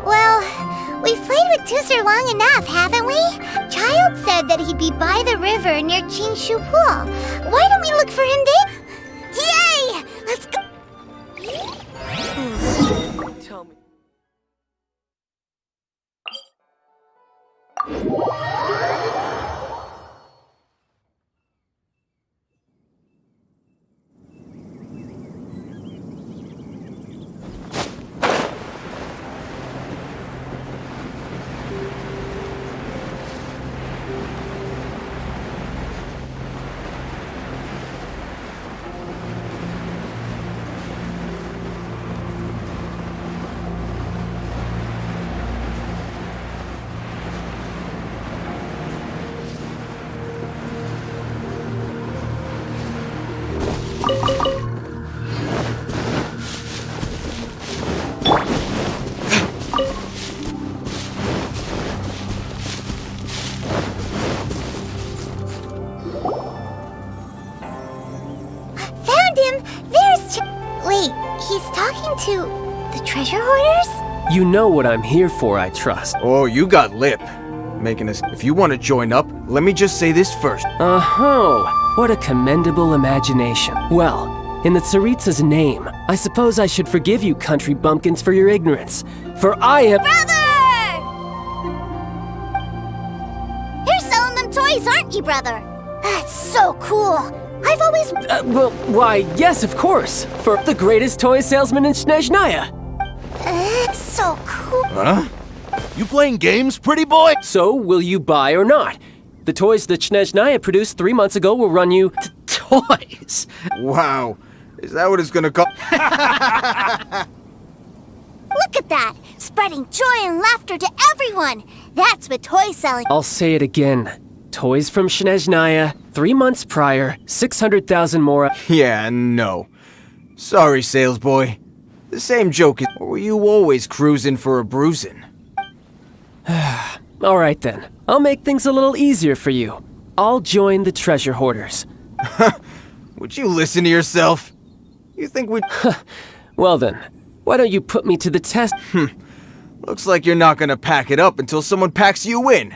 Well, we've played with Tooser long enough, haven't we? Child said that he'd be by the river near Chinshu Pool. Why don't we look for him there? Yay! Let's go. Tell me. To the treasure hoarders? You know what I'm here for, I trust. Oh, you got lip. Making us... If you want to join up, let me just say this first. Oh, what a commendable imagination. Well, in the Tsaritsa's name, I suppose I should forgive you country bumpkins for your ignorance. For I am... Brother! You're selling them toys, aren't you, brother? That's so cool. I've always... well, why, yes, of course. For the greatest toy salesman in Snezhnaya. So cool. Huh? You playing games, pretty boy? So, will you buy or not? The toys that Snezhnaya produced 3 months ago will run you... Toys? Wow. Is that what it's gonna cost? Look at that! Spreading joy and laughter to everyone! That's what toy selling... I'll say it again. Toys from Snezhnaya, 3 months prior, 600,000 more... Yeah, no. Sorry, sales boy. The same joke is... Or were you always cruising for a bruising? All right then. I'll make things a little easier for you. I'll join the treasure hoarders. Would you listen to yourself? You think we'd... Well then, why don't you put me to the test? Looks like you're not gonna pack it up until someone packs you in.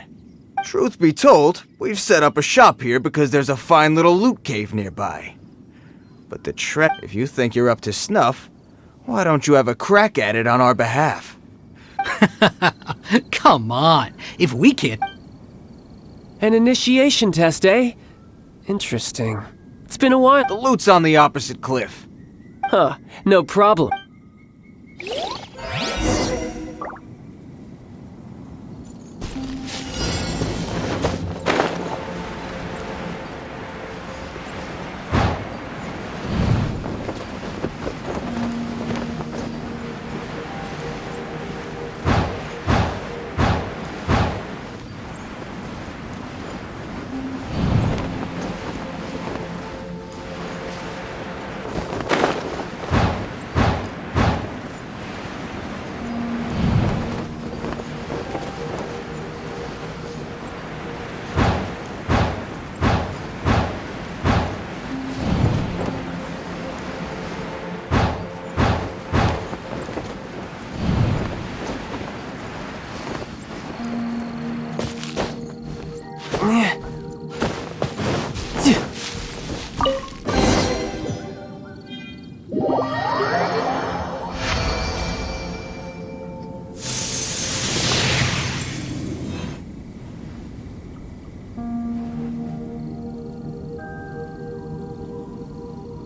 Truth be told, we've set up a shop here because there's a fine little loot cave nearby. But if you think you're up to snuff, why don't you have a crack at it on our behalf? Come on, if we can't... An initiation test, eh? Interesting. It's been a while. The loot's on the opposite cliff. Huh, no problem.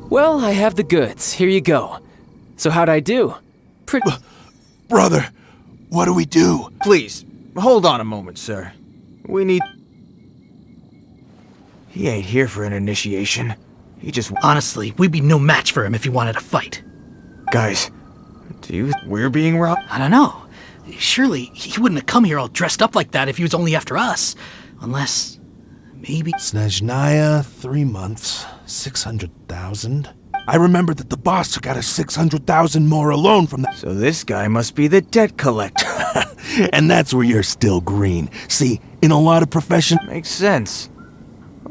Well, I have the goods. Here you go. So how'd I do? Brother, what do we do? Please, hold on a moment, sir. We need... He ain't here for an initiation. He just... Honestly, we'd be no match for him if he wanted to fight. Guys, we're being robbed? I don't know. Surely, he wouldn't have come here all dressed up like that if he was only after us. Unless... maybe... Snezhnaya, 3 months, 600,000. I remember that the boss took out a 600,000 more alone from the... So this guy must be the debt collector. And that's where you're still green. See, in a lot of professions... Makes sense.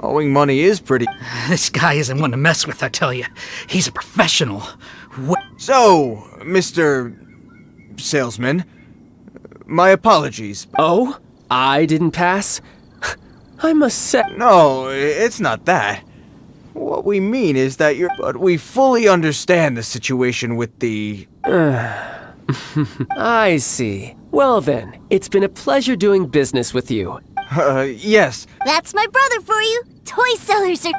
Owing money is pretty... This guy isn't one to mess with, I tell you. He's a professional. So, Mr. Salesman, my apologies. Oh? I didn't pass? I must say... No, it's not that. What we mean is that But we fully understand the situation with the... I see. Well then, it's been a pleasure doing business with you. Yes. That's my brother for you. Toy sellers are...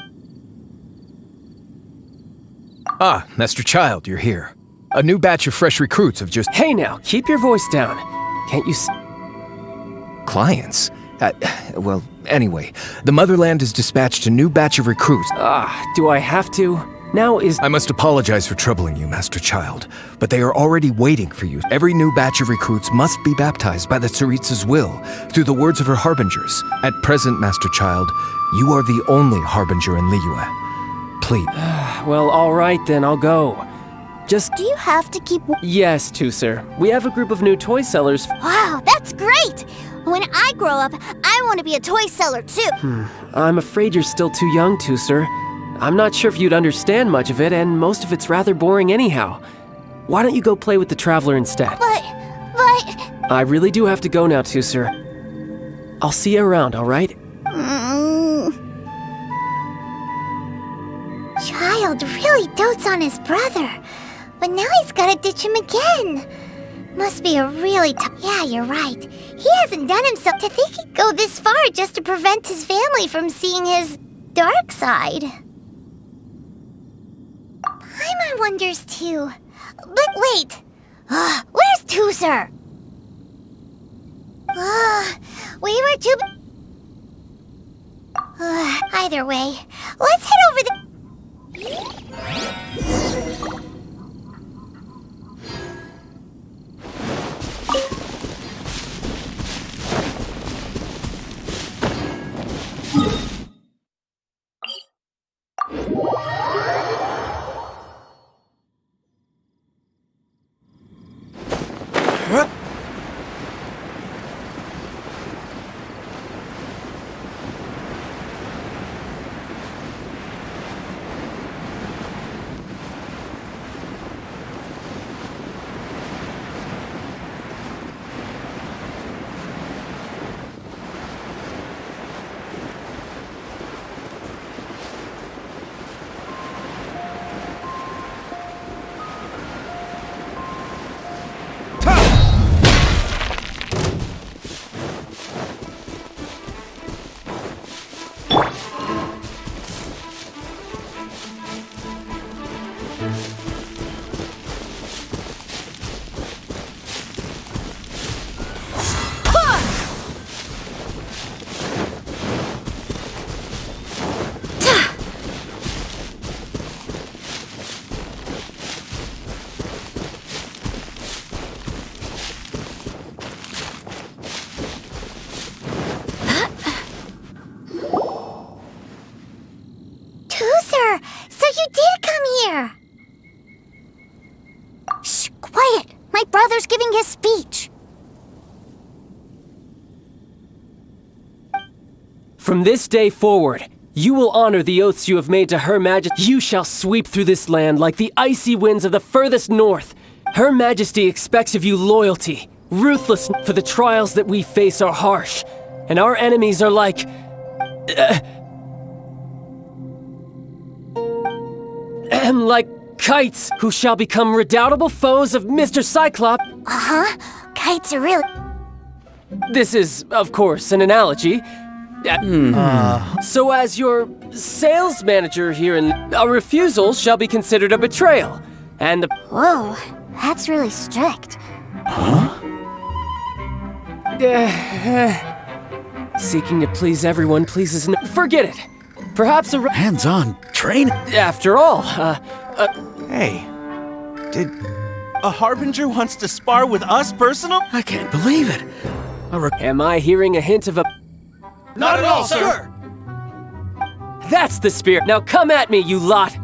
Ah, Master Child, you're here. A new batch of fresh recruits have just... Hey now, keep your voice down. Can't you Clients? Well, anyway, the Motherland has dispatched a new batch of recruits. Do I have to? Now is... I must apologize for troubling you, Master Child, but they are already waiting for you. Every new batch of recruits must be baptized by the Tsaritsa's will, through the words of her harbingers. At present, Master Child, you are the only harbinger in Liyue. Please. Well, all right then, I'll go. Just... Do you have to keep... Yes, Tusser. We have a group of new toy sellers. Wow, that's great! When I grow up, I want to be a toy seller too. I'm afraid you're still too young, Tusser. I'm not sure if you'd understand much of it, and most of it's rather boring anyhow. Why don't you go play with the Traveler instead? But... I really do have to go now, Tusser. I'll see you around, all right? Child really dotes on his brother, but now he's gotta ditch him again. Must be a really Yeah, you're right. He hasn't done himself to think he'd go this far just to prevent his family from seeing his dark side. Paimon wonders too. But wait! Where's Tusser? We were too... Either way, let's head over the... So you did come here! Shh, quiet! My brother's giving his speech. From this day forward, you will honor the oaths you have made to Her Majesty. You shall sweep through this land like the icy winds of the furthest north. Her Majesty expects of you loyalty, ruthlessness, for the trials that we face are harsh, and our enemies are like... like kites who shall become redoubtable foes of Mr. Cyclops. Uh-huh. Kites are really... This is, of course, an analogy. So as your sales manager here, a refusal shall be considered a betrayal, and... Whoa, that's really strict. Seeking to please everyone pleases no... Forget it. Perhaps a... Hands-on training. After all, Hey, did... A Harbinger wants to spar with us personal? I can't believe it. Am I hearing a hint of a... Not at all, sir! That's the spirit. Now come at me, you lot!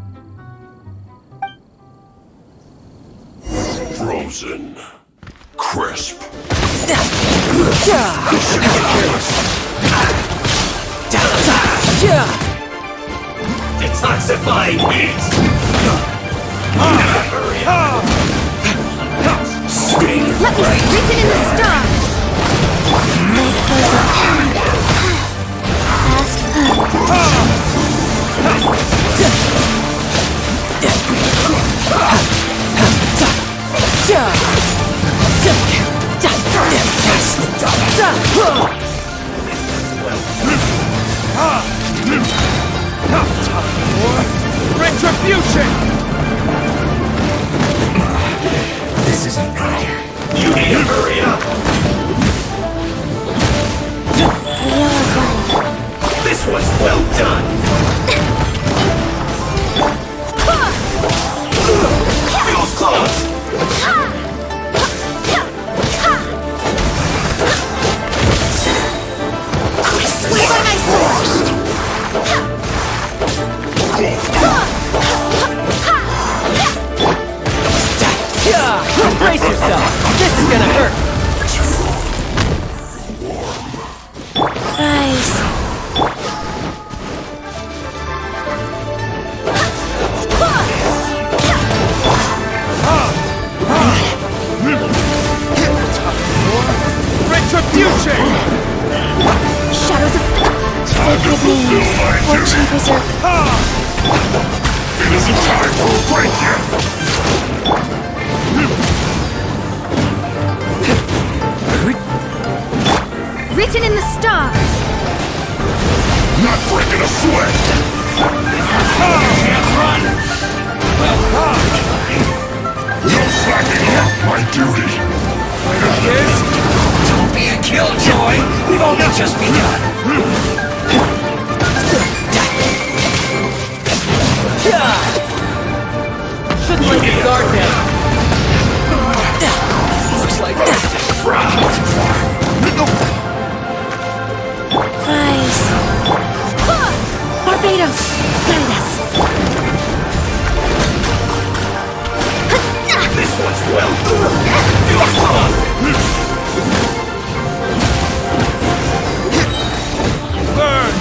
Frozen. Crisp. Detoxifying heat! Let me streak it in the stars! Retribution! This isn't right. You need to hurry up! This was well done! Feels close! Swear by my sword! Brace yourself! This is gonna hurt! Nice. Retribution! Shadows of... Sacred name. Fortune preserve. It isn't time to break you! Written in the stars. Not breaking a sweat! Can't run! No slacking off my duty! Don't be a killjoy! We've only just begun! Kratos, guide us. This one's well done. You're wrong. Burn!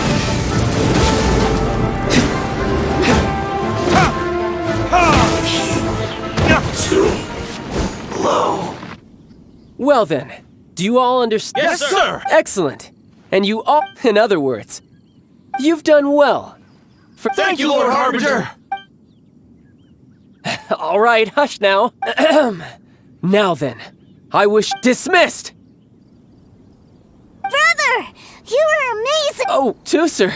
Too low. Well then, do you all understand? Yes, sir! Excellent. And you all, in other words, you've done well. Thank you, Lord Harbinger! All right, hush now. Now then, I wish dismissed. Brother, you were amazing. Oh, Tooser,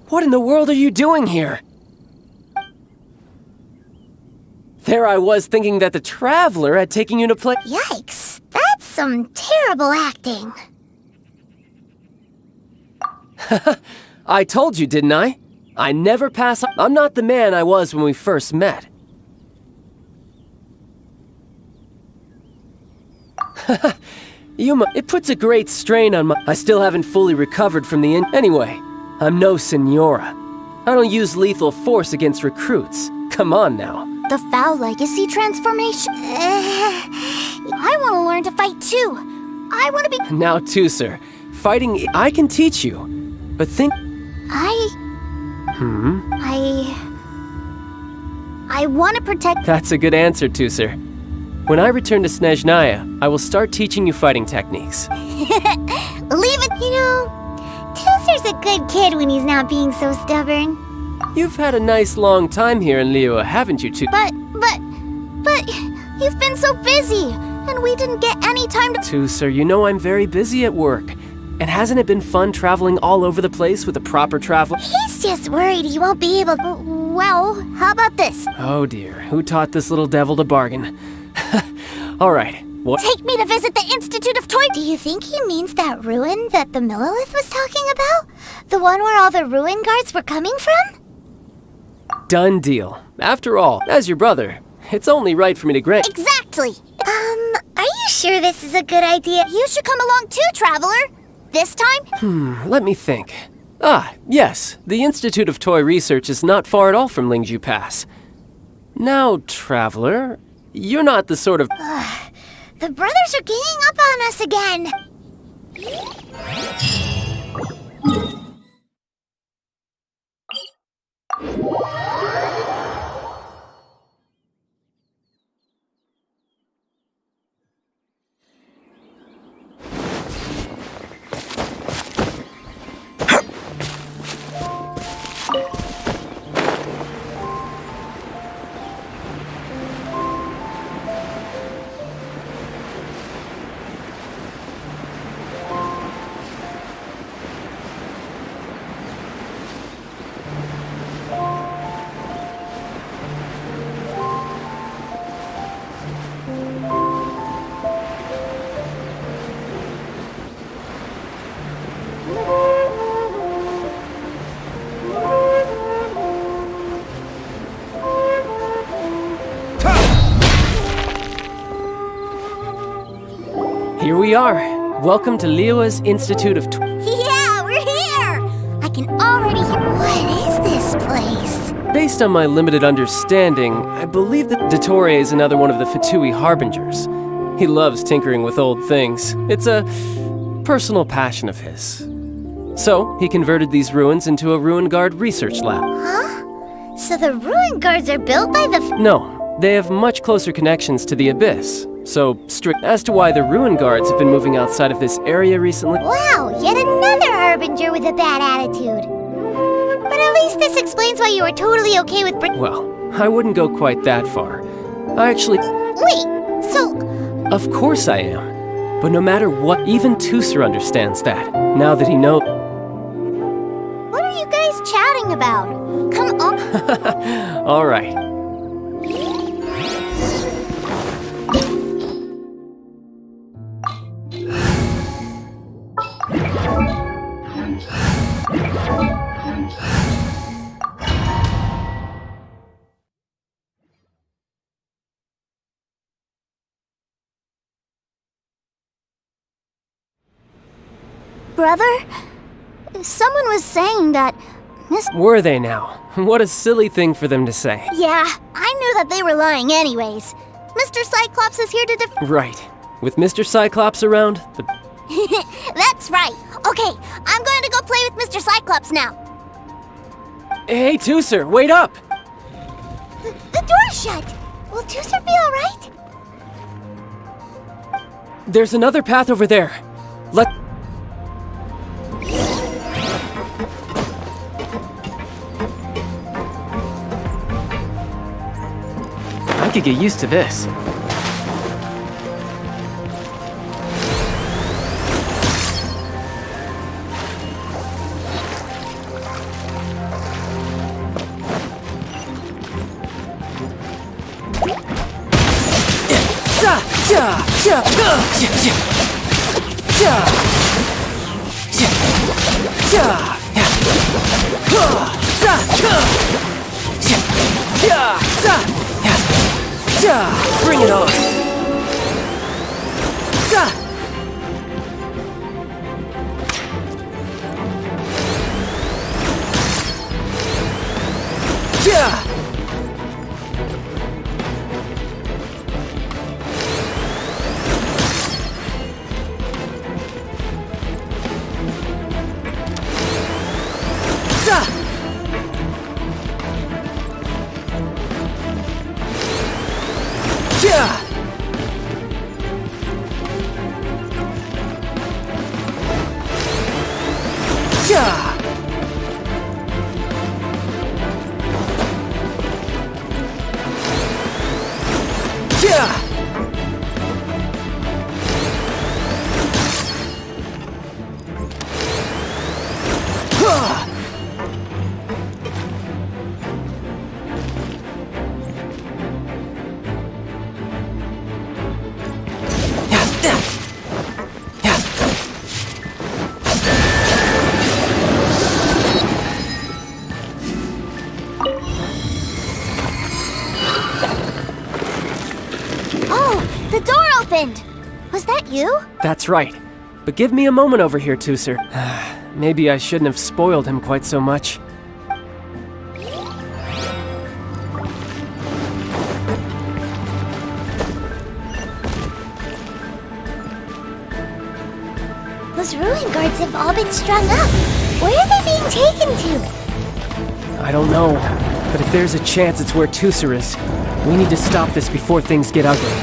what in the world are you doing here? There I was thinking that the Traveler had taken you to play. Yikes, that's some terrible acting. I told you, didn't I? I never pass up. I'm not the man I was when we first met. It puts a great strain on my... I still haven't fully recovered from the Anyway, I'm no Senora. I don't use lethal force against recruits. Come on now. The Foul Legacy transformation? I want to learn to fight too. I want to be... Now, Tooser, fighting... I can teach you. But think... I want to protect... That's a good answer, Tooser. When I return to Snezhnaya, I will start teaching you fighting techniques. Leave it... You know, Tooser's a good kid when he's not being so stubborn. You've had a nice long time here in Liyue, haven't you, Tooser? But you've been so busy, and we didn't get any time to... Tooser, you know I'm very busy at work. And hasn't it been fun traveling all over the place with a proper traveler? He's just worried he won't be able to... Well, how about this? Oh dear, who taught this little devil to bargain? All right, what? Take me to visit the Institute of Toy... Do you think he means that ruin that the Millilith was talking about? The one where all the ruin guards were coming from? Done deal. After all, as your brother, it's only right for me to grant... Exactly! Are you sure this is a good idea? You should come along too, Traveler! This time? Let me think. Ah, yes, the Institute of Toy Research is not far at all from Lingju Pass. Now, Traveler, you're not the sort of... The brothers are ganging up on us again! Here we are. Welcome to Liyue's Institute of Toy... Yeah, we're here! I can already hear... What is this place? Based on my limited understanding, I believe that Dottore is another one of the Fatui Harbingers. He loves tinkering with old things. It's a personal passion of his. So, he converted these ruins into a Ruin Guard research lab. Huh? So the ruin guards are built by the... No, they have much closer connections to the Abyss. So, strict as to why the Ruin Guards have been moving outside of this area recently... Wow, yet another Harbinger with a bad attitude. But at least this explains why you were totally okay with... Well, I wouldn't go quite that far. I actually... Wait, so... Of course I am. But no matter what, even Tooser understands that, now that he knows... What are you guys chatting about? Come on. All right. Brother? Someone was saying that Were they now? What a silly thing for them to say. Yeah, I knew that they were lying anyways. Mr. Cyclops is here to Right. With Mr. Cyclops around, That's right. Okay, I'm going to go play with Mr. Cyclops now. Hey, Tooser, wait up! The door's shut. Will Tooser be alright? There's another path over there. I could get used to this. Bring it on! The door opened! Was that you? That's right. But give me a moment over here, Tooser. Maybe I shouldn't have spoiled him quite so much. Those ruin guards have all been strung up. Where are they being taken to? I don't know, but if there's a chance it's where Tooser is, we need to stop this before things get ugly.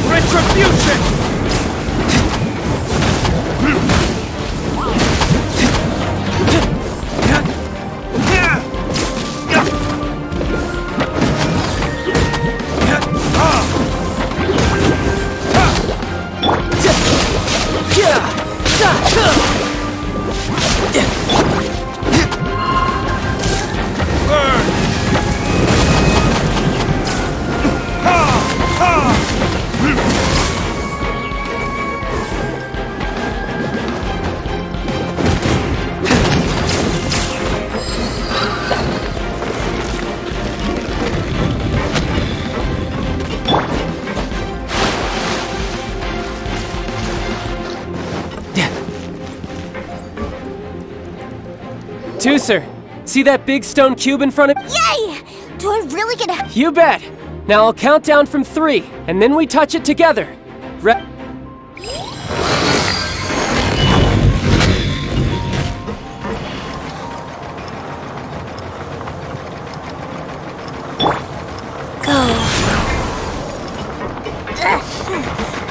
Retribution! Tooser, see that big stone cube in front of— Yay! Do I really get a— You bet! Now I'll count down from 3, and then we touch it together.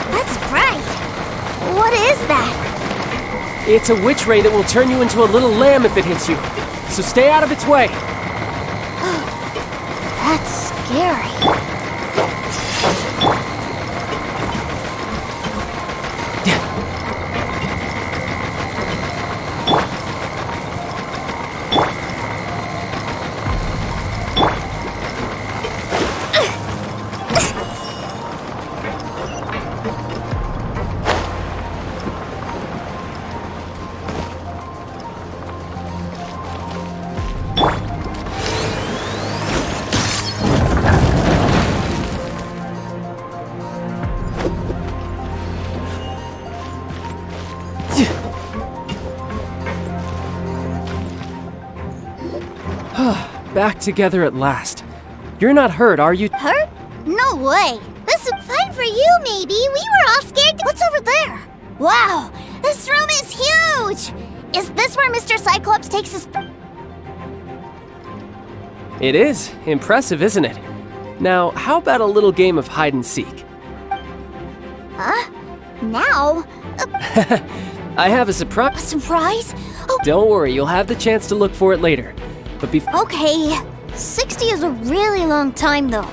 That's bright. What is that? It's a witch ray that will turn you into a little lamb if it hits you. So stay out of its way. That's scary. back together at last. You're not hurt, are you? Hurt? No way. This is fun for you, maybe. We were all scared. What's over there? Wow, this room is huge. Is this where Mr. Cyclops takes his... It is. Impressive, isn't it? Now, how about a little game of hide and seek? Huh? Now? I have a surprise. A surprise? Oh. Don't worry, you'll have the chance to look for it later. But before... Okay, 60 is a really long time, though.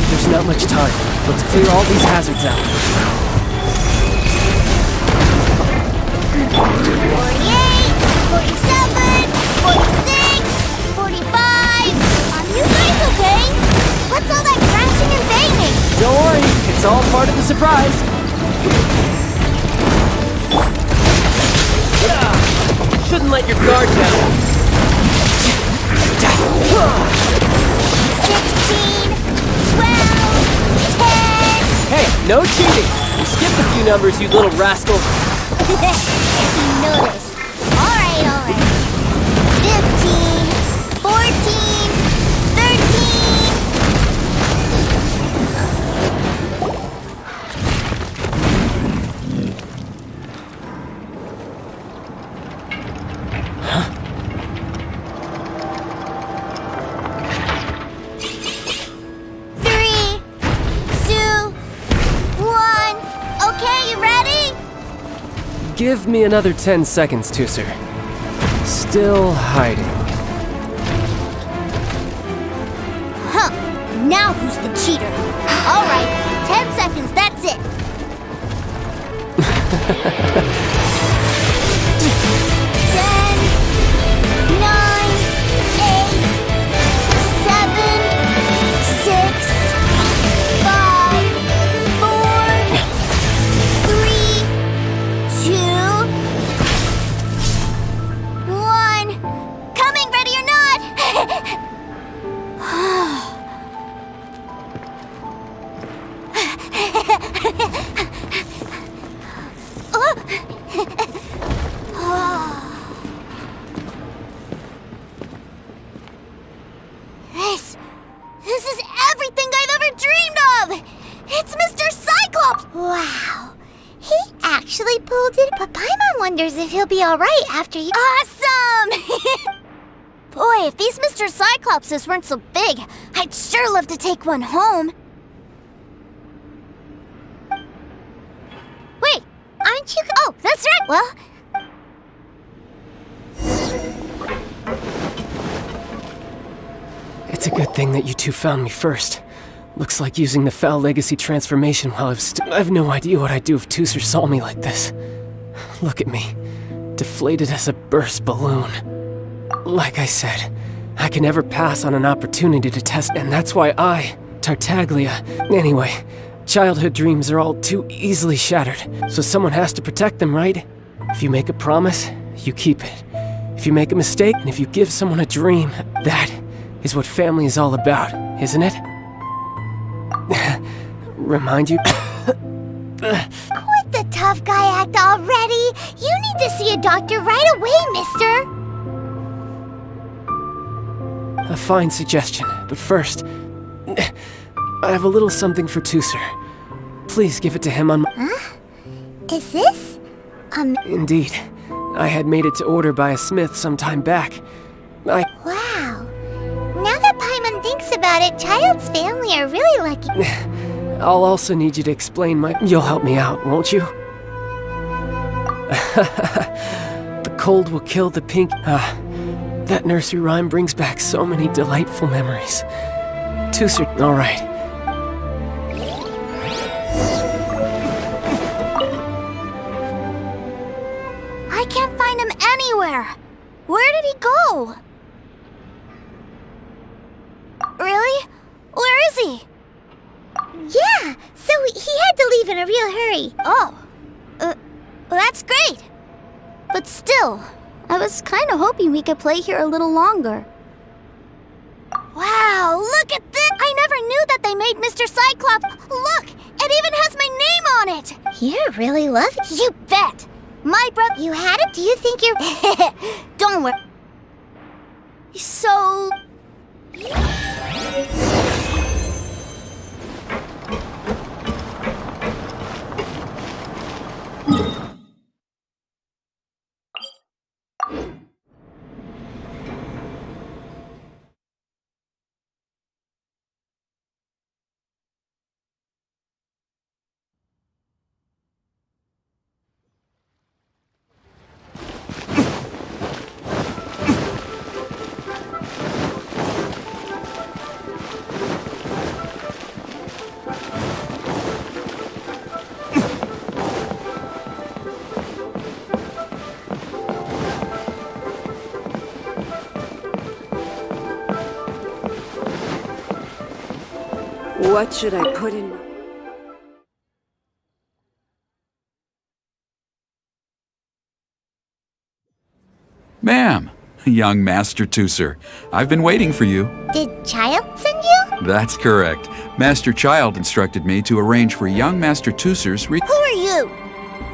There's not much time. Let's clear all these hazards out. 48, 47, 46, 45. Are you guys okay? What's all that crashing and banging? Don't worry, it's all part of the surprise. Shouldn't let your guard down. 16, 12, 10. Hey, no cheating! You skipped a few numbers, you little rascal. He noticed. Alright. 15, 14, 13. Huh? Give me another 10 seconds, Tusser. Still hiding. Huh. Now who's the cheater? Alright, 10 seconds, that's it. 10, 9, 8, 7, 6, 5, 4, 3, 2, 1. Coming, ready or not? This is everything I've ever dreamed of! It's Mr. Cyclops! Wow. He actually pulled it, but Paimon wonders if he'll be alright after you— Awesome! Boy, if these Mr. Cyclopses weren't so big, I'd sure love to take one home. Wait, aren't you— Oh, that's right, well— It's a good thing that you two found me first. Looks like using the Foul Legacy transformation while I have no idea what I'd do if Tusser saw me like this. Look at me, deflated as a burst balloon. Like I said, I can never pass on an opportunity to test, and that's why I, Tartaglia— Anyway, childhood dreams are all too easily shattered, so someone has to protect them, right? If you make a promise, you keep it. If you make a mistake, and if you give someone a dream, that is what family is all about, isn't it? Remind you? Quit the tough guy act already! You need to see a doctor right away, mister! A fine suggestion, but first, I have a little something for Tusser. Please give it to him on my— Huh? Is this? Indeed. I had made it to order by a smith some time back. Wow. Now that Paimon thinks about it, Child's family are really lucky. I'll also need you to explain my— You'll help me out, won't you? The cold will kill the pink— that nursery rhyme brings back so many delightful memories. Tusser— All right. I can't find him anywhere. Where did he go? Really? Where is he? Yeah, so he had to leave in a real hurry. Oh, well, that's great. But still, I was kind of hoping we could play here a little longer. Wow, look at this! I never knew that they made Mr. Cyclops. Look, it even has my name on it. You're really loving. You bet. My brother. You had it? Do you think you're... Don't worry. So... What should I put in? Ma'am, young Master Tooser, I've been waiting for you. Did Child send you? That's correct. Master Child instructed me to arrange for young Master Tooser's Who are you?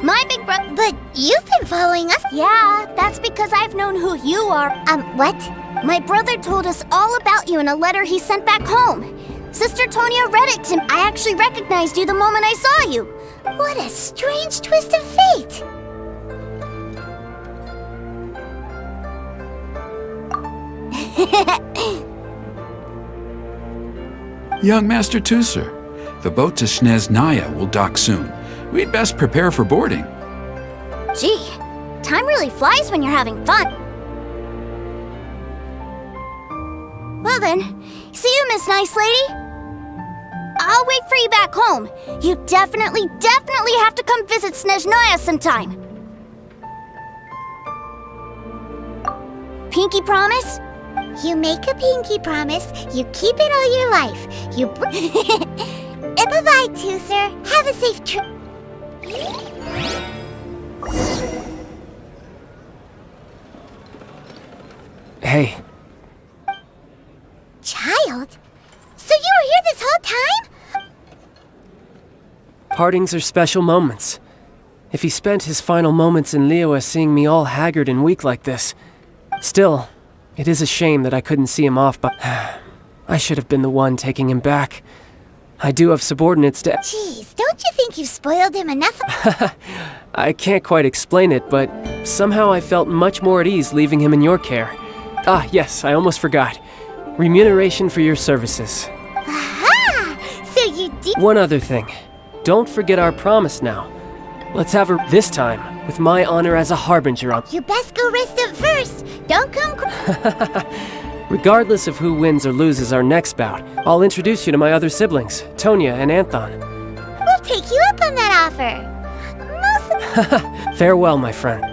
My big brother. But you've been following us. Yeah, that's because I've known who you are. What? My brother told us all about you in a letter he sent back home. Sister Tonya read it to me. I actually recognized you the moment I saw you. What a strange twist of fate. Young Master Tooser, the boat to Snezhnaya will dock soon. We'd best prepare for boarding. Gee, time really flies when you're having fun. Well then, see you, Miss Nice Lady. I'll wait for you back home. You definitely have to come visit Snezhnaya sometime. Pinky promise? You make a pinky promise, you keep it all your life. You Bye-bye, Tooser. Have a safe trip. Hey. Child? So you were here this whole time? Partings are special moments. If he spent his final moments in Liyue seeing me all haggard and weak like this. Still, it is a shame that I couldn't see him off, but I should have been the one taking him back. I do have subordinates to... Jeez, don't you think you've spoiled him enough? I can't quite explain it, but somehow I felt much more at ease leaving him in your care. Ah, yes, I almost forgot. Remuneration for your services. Aha! So you did... One other thing. Don't forget our promise now. Let's have her this time, with my honor as a harbinger on... You best go rest up first. Don't come... Regardless of who wins or loses our next bout, I'll introduce you to my other siblings, Tonya and Anthon. We'll take you up on that offer. Farewell, my friend.